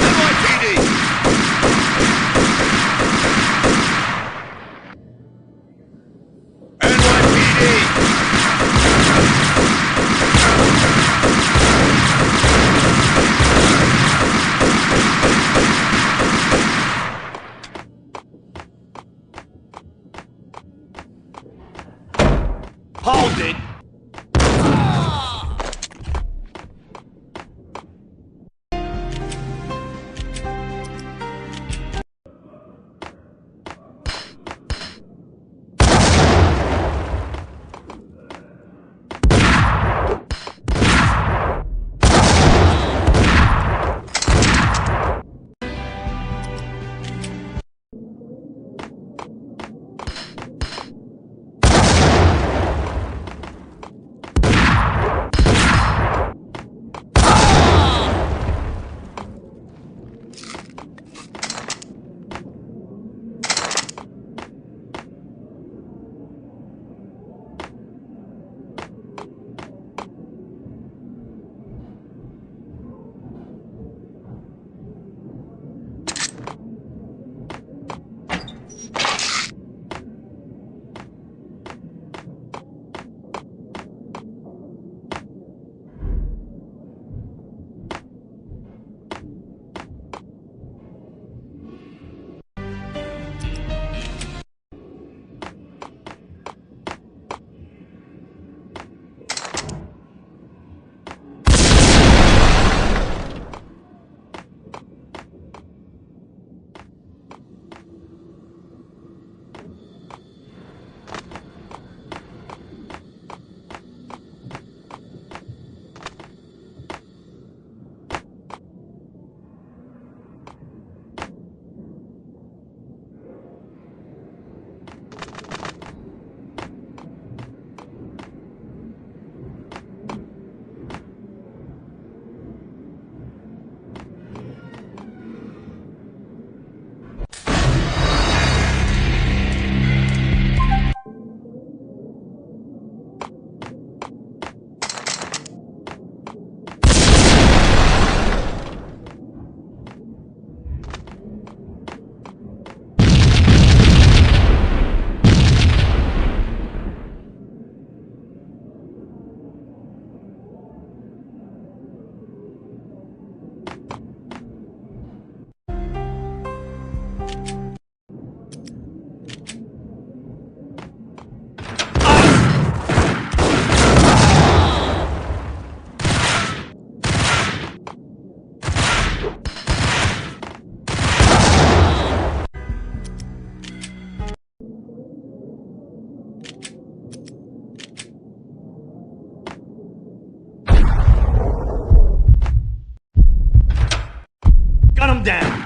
NYPD! NYPD! Calm down.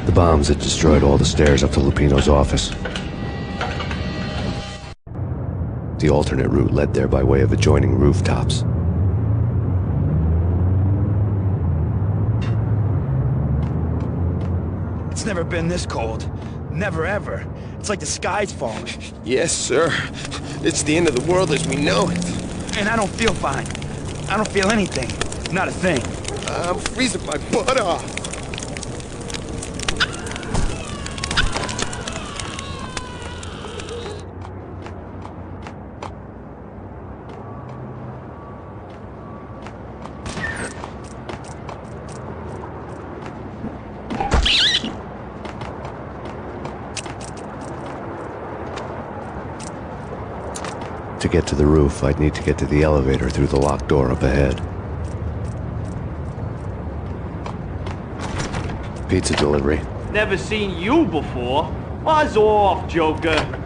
The bombs had destroyed all the stairs up to Lupino's office. The alternate route led there by way of adjoining rooftops. It's never been this cold. Never ever. It's like the sky's falling. Yes, sir. It's the end of the world as we know it. And I don't feel fine. I don't feel anything. Not a thing. I'm freezing my butt off. To get to the roof, I'd need to get to the elevator through the locked door up ahead. Pizza delivery. Never seen you before. Buzz off, Joker.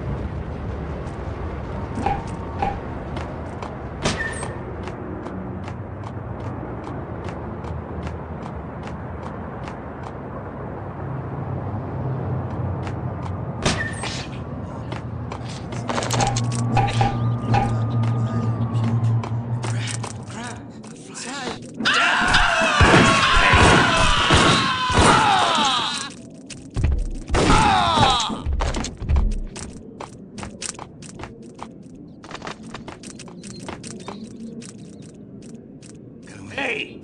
Hey!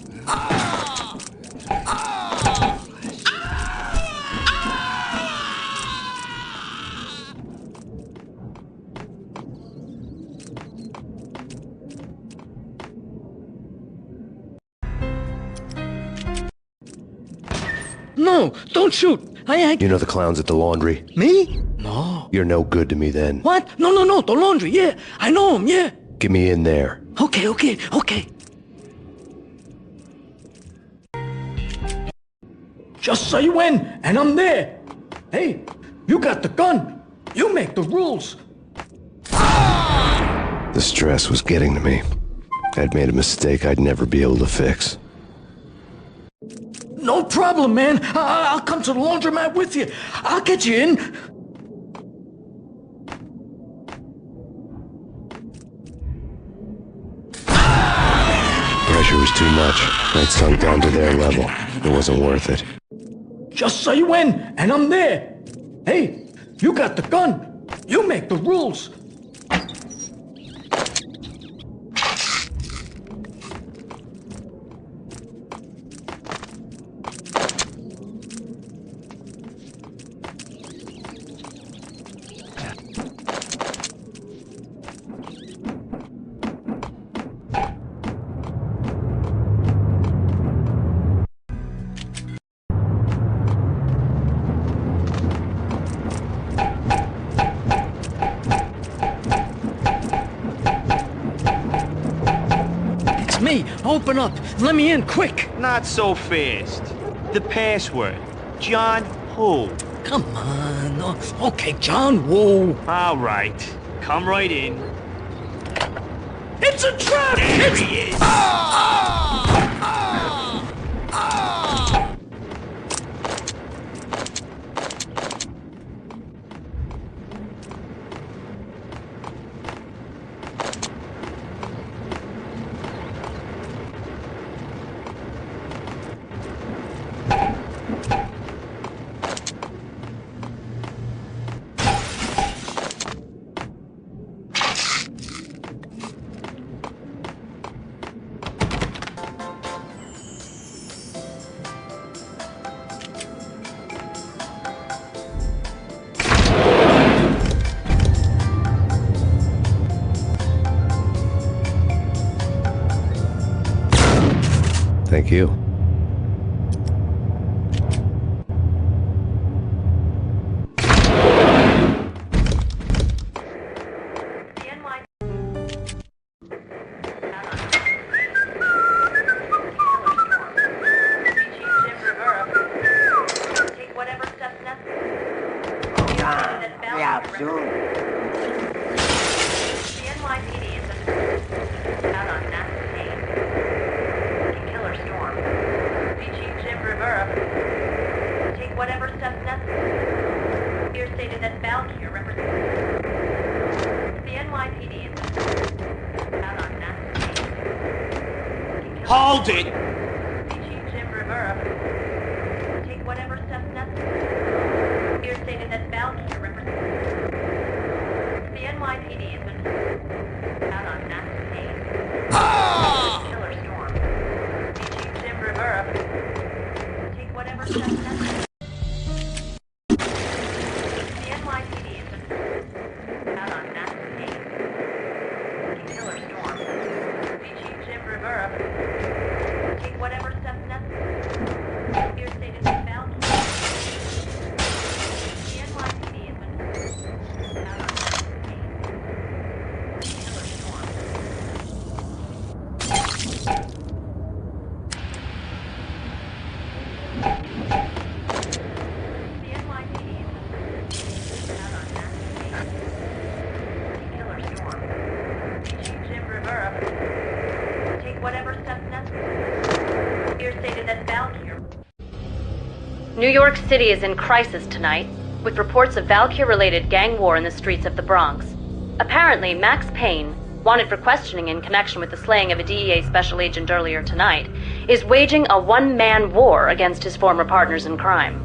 No, don't shoot. You know the clowns at the laundry? Me? No. You're no good to me then. What? No, the laundry, yeah. I know him, yeah. Get me in there. Okay. Just say when, and I'm there. Hey, you got the gun. You make the rules. The stress was getting to me. I'd made a mistake I'd never be able to fix. No problem, man. I'll come to the laundromat with you. I'll get you in. Pressure was too much. I'd sunk down to their level. It wasn't worth it. Just say when, and I'm there. Hey, you got the gun. You make the rules. Me, open up. Let me in, quick. Not so fast. The password. John Who. Come on. Okay, John Woo. All right. Come right in. It's a trap! There he is! Thank you. Hold it! Take whatever steps necessary. Here stated that Valkyrie represents. The NYPD has been out on Max Payne. Killer Storm. Chief Jim Rivera. Take whatever steps necessary. The NYPD has been out on Max Payne. Killer Storm. Chief Jim Rivera. Take whatever steps necessary. Here stated that Valkyrie. The NYPD has been out on Max Payne. Killer Storm. The NYPD has been out on Max Payne. Killer Storm. Chief Jim Rivera. Take whatever steps necessary. Here stated that Valkyrie. New York City is in crisis tonight, with reports of Valkyrie-related gang war in the streets of the Bronx. Apparently, Max Payne, wanted for questioning in connection with the slaying of a DEA special agent earlier tonight, is waging a one-man war against his former partners in crime.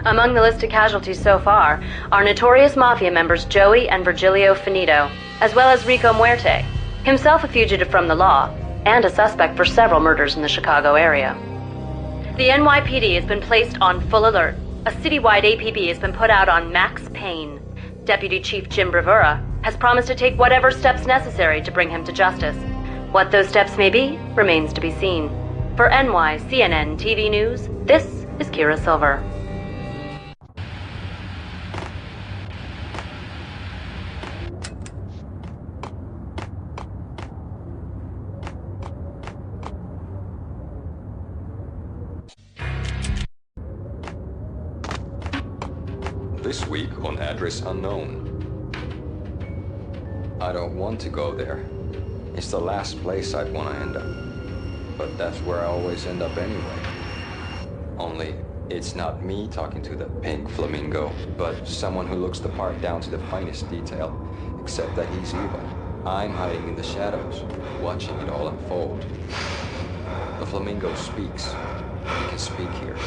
Among the listed casualties so far are notorious mafia members Joey and Virgilio Finito, as well as Rico Muerte, himself a fugitive from the law, and a suspect for several murders in the Chicago area. The NYPD has been placed on full alert. A citywide APB has been put out on Max Payne. Deputy Chief Jim Bravura has promised to take whatever steps necessary to bring him to justice. What those steps may be remains to be seen. For NYCNN TV News, this is Kira Silver. This week on Address Unknown. I don't want to go there. It's the last place I'd want to end up. But that's where I always end up anyway. Only, it's not me talking to the pink flamingo, but someone who looks the part down to the finest detail, except that he's evil. I'm hiding in the shadows, watching it all unfold. The flamingo speaks. He can speak here.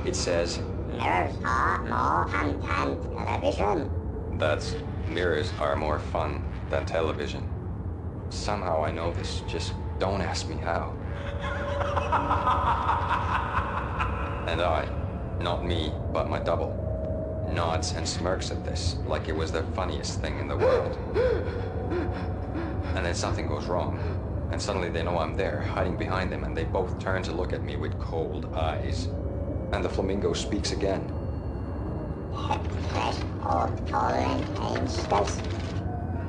It says, "Mirrors are more fun than television." That's, mirrors are more fun than television. Somehow I know this, just don't ask me how. And I, not me, but my double, nods and smirks at this like it was the funniest thing in the world. And then something goes wrong, and suddenly they know I'm there, hiding behind them, and they both turn to look at me with cold eyes. And the flamingo speaks again.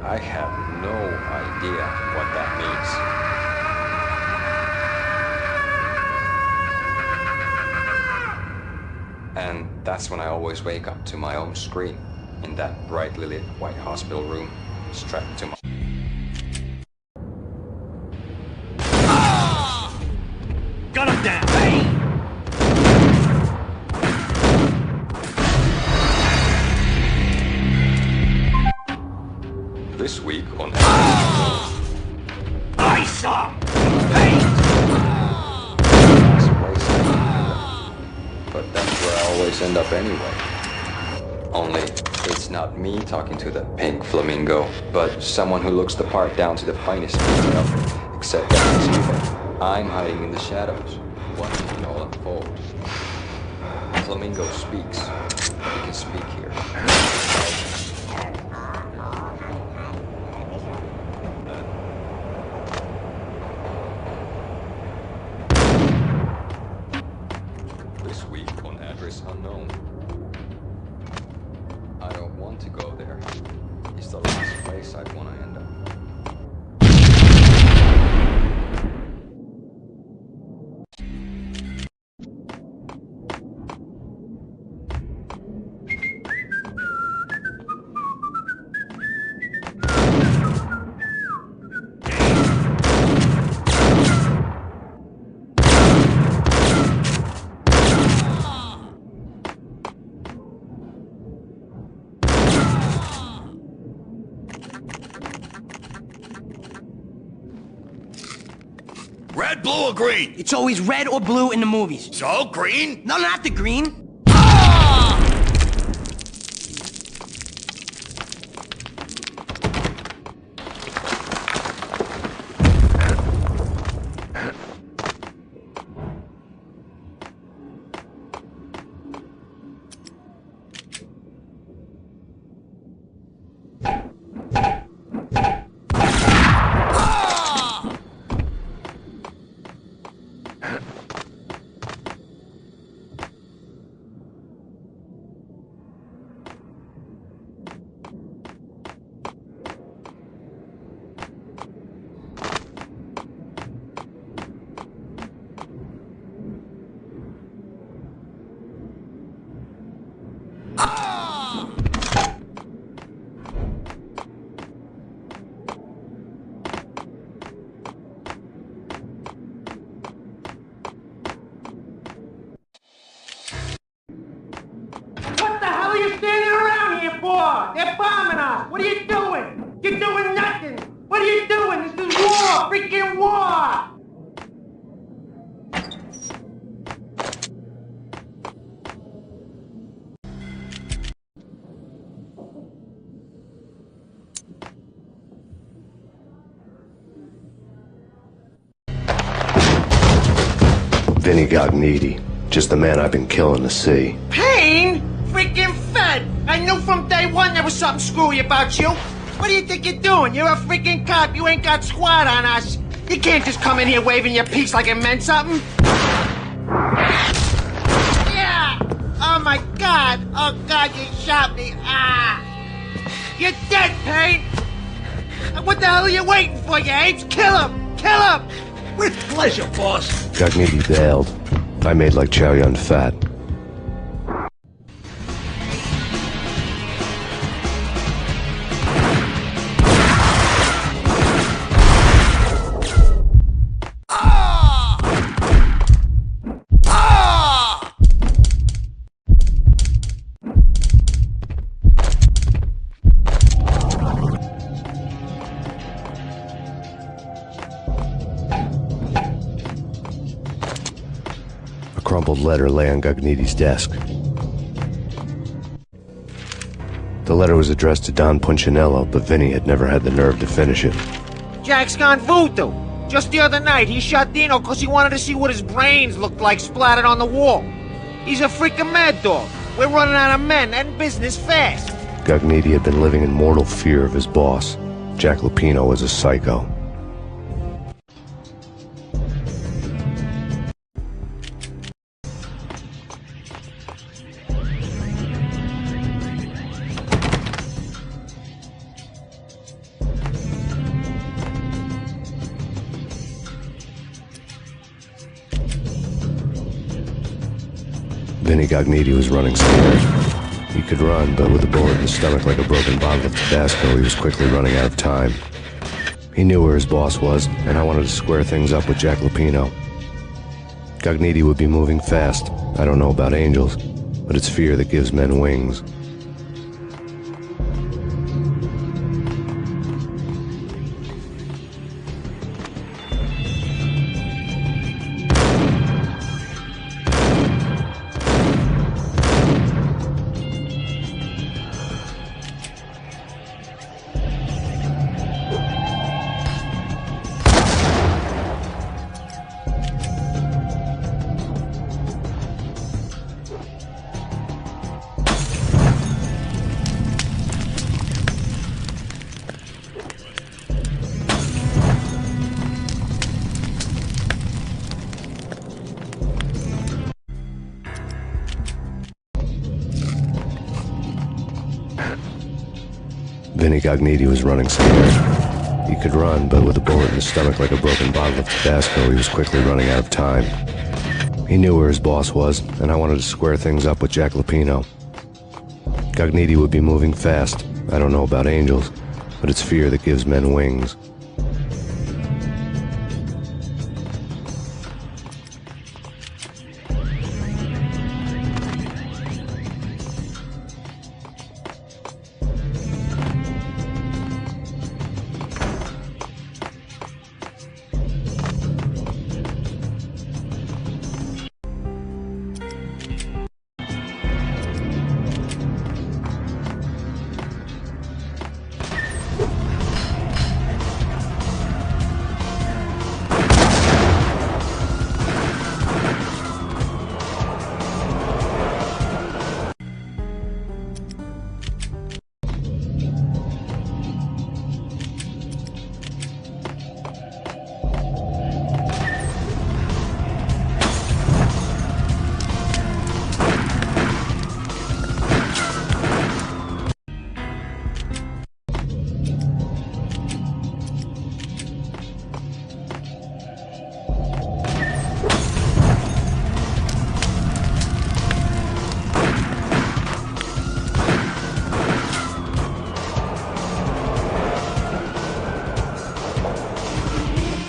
I have no idea what that means. And that's when I always wake up to my own scream in that brightly lit white hospital room, strapped to my... This week on... I saw paint! But that's where I always end up anyway. Only, it's not me talking to the pink flamingo, but someone who looks the part down to the finest detail. Except that it's evil. I'm hiding in the shadows, watching it all unfold. Flamingo speaks. He can speak here. This week on address unknown. I don't want to go there. It's the last place I'd want to end up. Red, blue, or green? It's always red or blue in the movies. So, green? No, not the green. What the hell are you standing around here for? They're bombing us. What are you doing? You're doing nothing. What are you doing? This is war. Freaking war. Vinny Gognitti. Just the man I've been killing to see. Payne? Freaking Fed. I knew from day one there was something screwy about you. What do you think you're doing? You're a freaking cop. You ain't got squad on us. You can't just come in here waving your piece like it meant something. Yeah. Oh my God. Oh God, you shot me. Ah. You're dead, Payne. What the hell are you waiting for, you apes? Kill him. Kill him. With pleasure, boss. Gognitti bailed. I made like Chow Yun Fat. A crumpled letter lay on Gognitti's desk. The letter was addressed to Don Punchinello, but Vinny had never had the nerve to finish it. Jack's gone voodoo. Just the other night, he shot Dino because he wanted to see what his brains looked like splattered on the wall. He's a freaking mad dog. We're running out of men and business fast. Gognitti had been living in mortal fear of his boss. Jack Lupino was a psycho. Vinny Gognitti was running scared. He could run, but with a bullet in his stomach like a broken bottle of Tabasco, he was quickly running out of time. He knew where his boss was, and I wanted to square things up with Jack Lupino. Gognitti would be moving fast. I don't know about angels, but it's fear that gives men wings. Vinny Gognitti was running somewhere. He could run, but with a bullet in his stomach like a broken bottle of Tabasco, he was quickly running out of time. He knew where his boss was, and I wanted to square things up with Jack Lupino. Gognitti would be moving fast. I don't know about angels, but it's fear that gives men wings.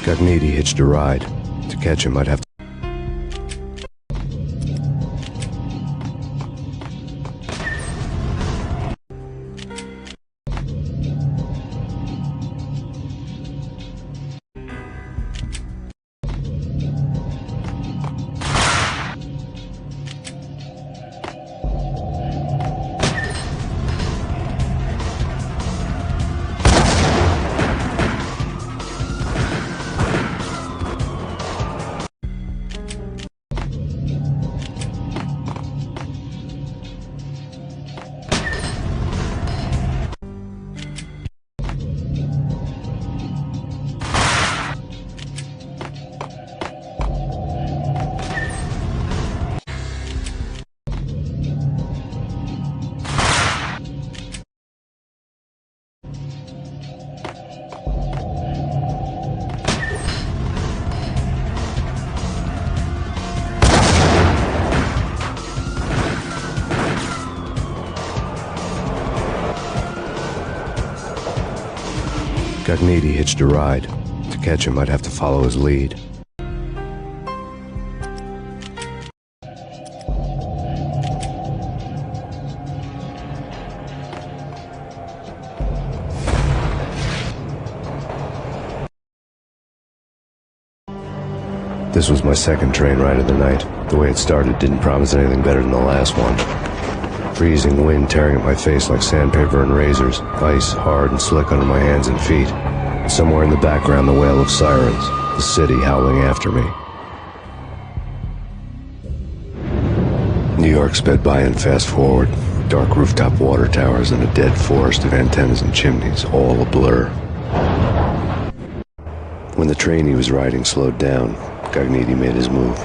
Gognitti hitched a ride. To catch him, I'd have to... Gognitti hitched a ride. To catch him, I'd have to follow his lead. This was my second train ride of the night. The way it started didn't promise anything better than the last one. Freezing wind tearing at my face like sandpaper and razors, ice hard and slick under my hands and feet. And somewhere in the background, the wail of sirens, the city howling after me. New York sped by in fast forward. Dark rooftop water towers and a dead forest of antennas and chimneys, all a blur. When the train he was riding slowed down, Gognitti made his move.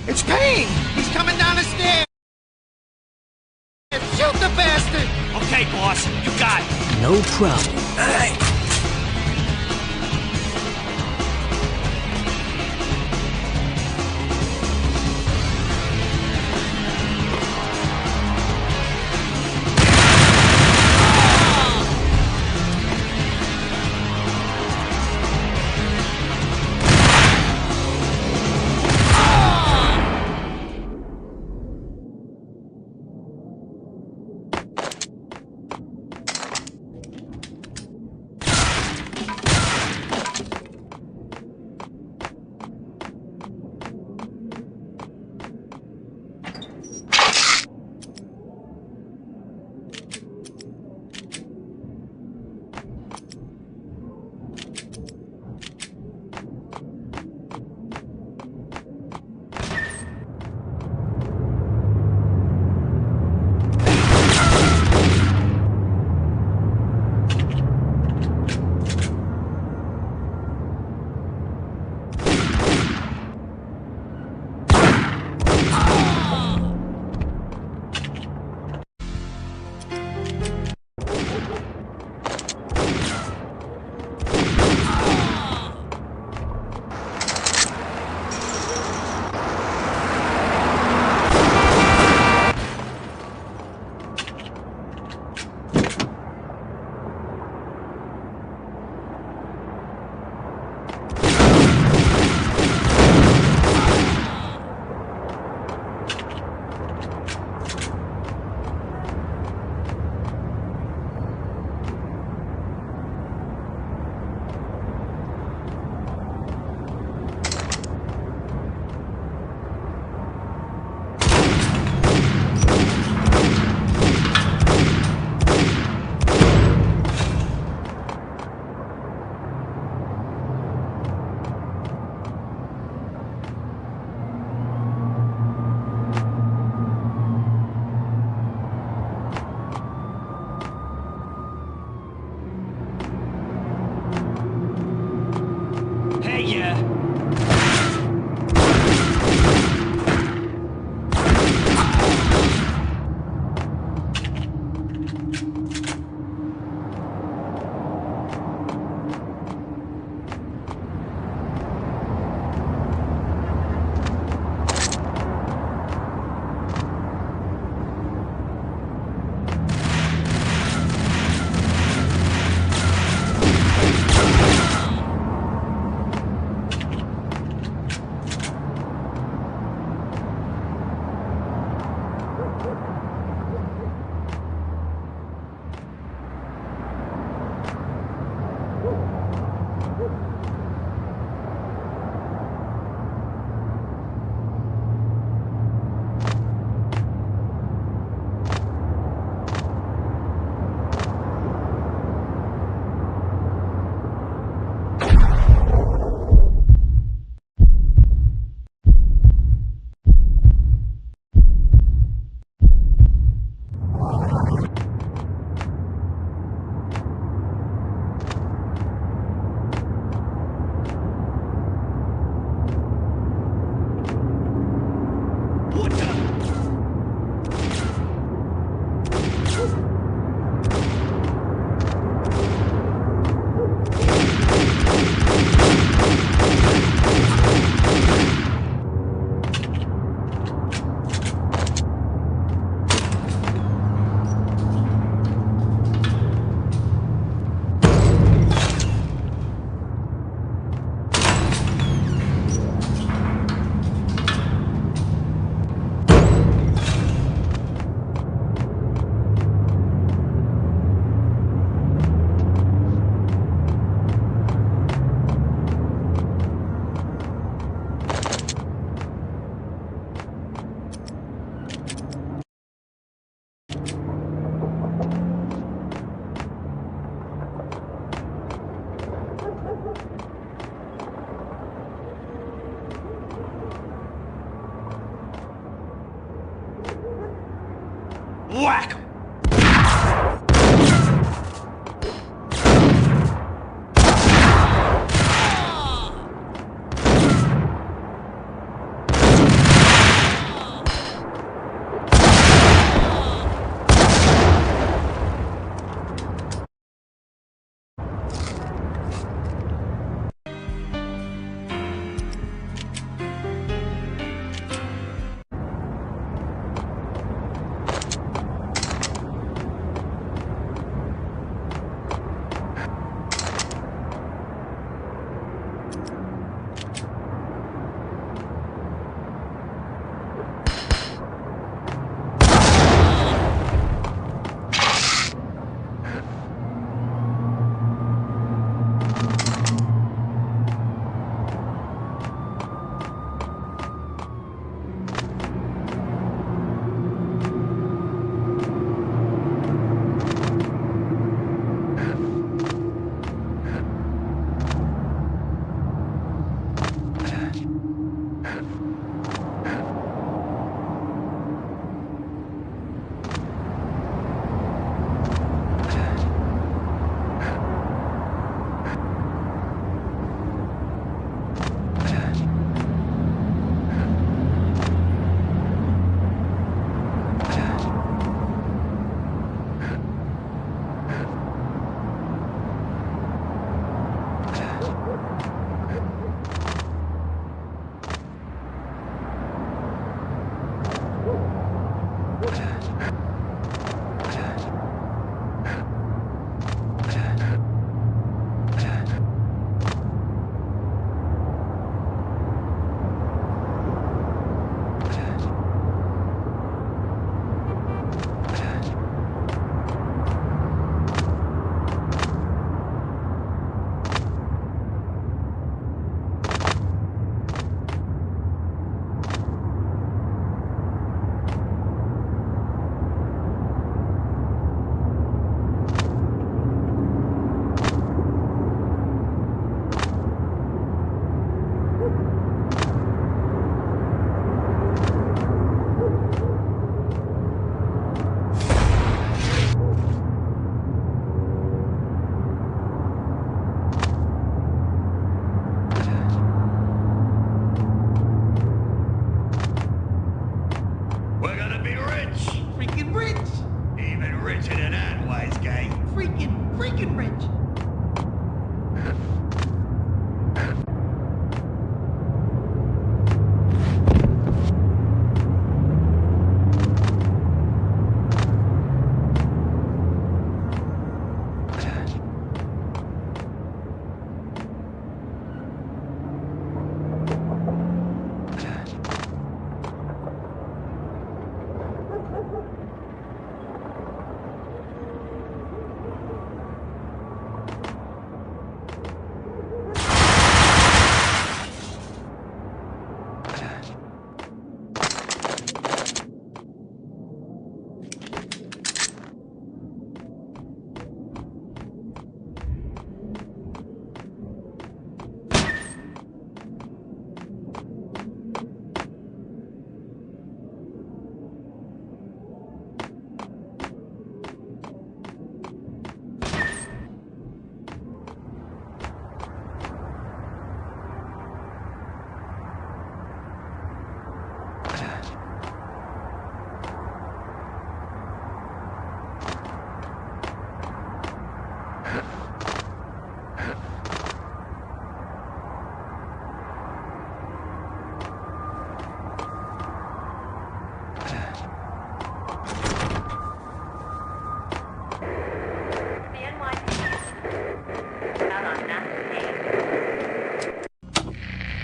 It's Payne! He's coming down the stairs! Shoot the bastard! Okay, boss, you got it. No problem. Hey! Whack! wise guy. Freaking rich.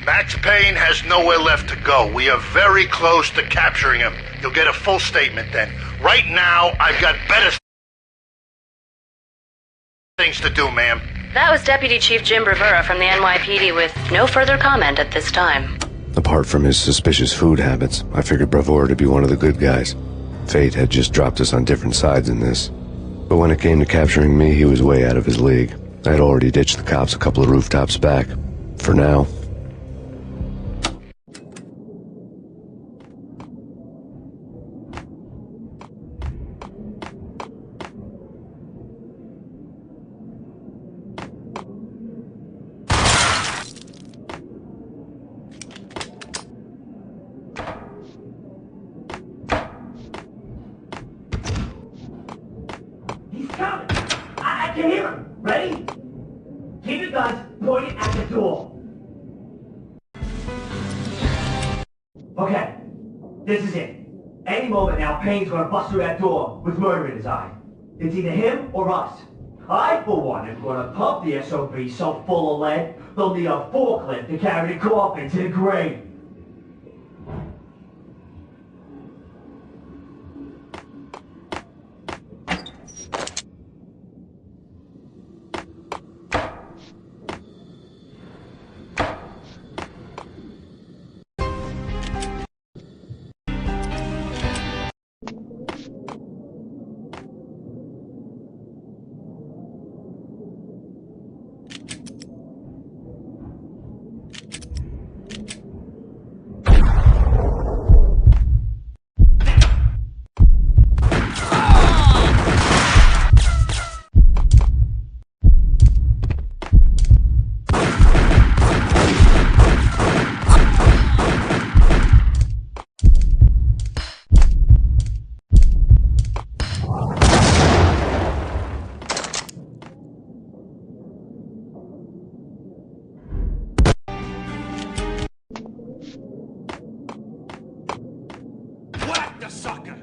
Max Payne has nowhere left to go. We are very close to capturing him. You'll get a full statement then. Right now, I've got better things to do, ma'am. That was Deputy Chief Jim Rivera from the NYPD with no further comment at this time. Apart from his suspicious food habits, I figured Bravura to be one of the good guys. Fate had just dropped us on different sides in this. But when it came to capturing me, he was way out of his league. I had already ditched the cops a couple of rooftops back. For now. I can hear him. Ready? Keep your guns pointed at the door. Okay, this is it. Any moment now, Payne's gonna bust through that door with murder in his eye. It's either him or us. I, for one, am gonna pump the SOB so full of lead, they'll need a forklift to carry the coffin to the grave. The sucker!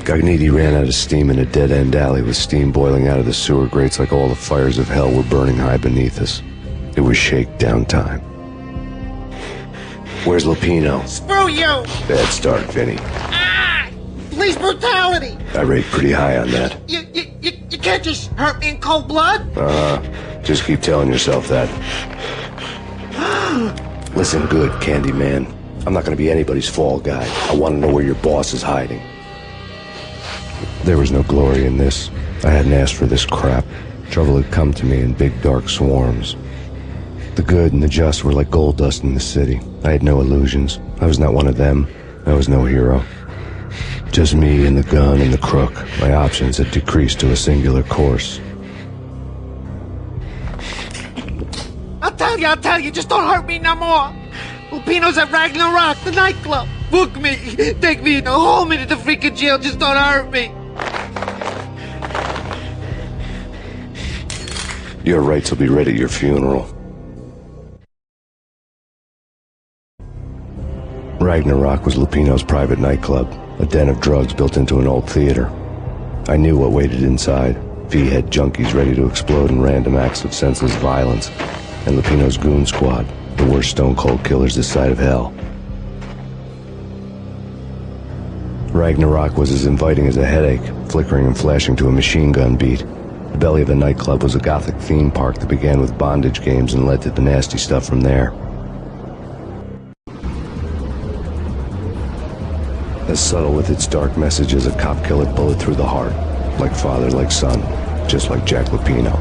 Gognitti ran out of steam in a dead-end alley with steam boiling out of the sewer grates like all the fires of hell were burning high beneath us. It was shakedown time. Where's Lupino? Screw you! Bad start, Vinny. Ah! Police brutality! I rate pretty high on that. You can't just hurt me in cold blood? Just keep telling yourself that. Listen good, Candyman. I'm not gonna be anybody's fall guy. I want to know where your boss is hiding. There was no glory in this. I hadn't asked for this crap. Trouble had come to me in big dark swarms. The good and the just were like gold dust in the city. I had no illusions. I was not one of them. I was no hero. Just me and the gun and the crook. My options had decreased to a singular course. I'll tell you, just don't hurt me no more. Lupino's at Ragnarok, the nightclub. Book me, take me in the whole minute to freaking jail, just don't hurt me. Your rights will be read at your funeral. Ragnarok was Lupino's private nightclub, a den of drugs built into an old theater. I knew what waited inside. V-head junkies ready to explode in random acts of senseless violence. And Lupino's goon squad, the worst stone-cold killers this side of hell. Ragnarok was as inviting as a headache, flickering and flashing to a machine gun beat. The belly of the nightclub was a gothic theme park that began with bondage games and led to the nasty stuff from there. As subtle with its dark message as a cop killer bullet through the heart. Like father, like son, just like Jack Lupino.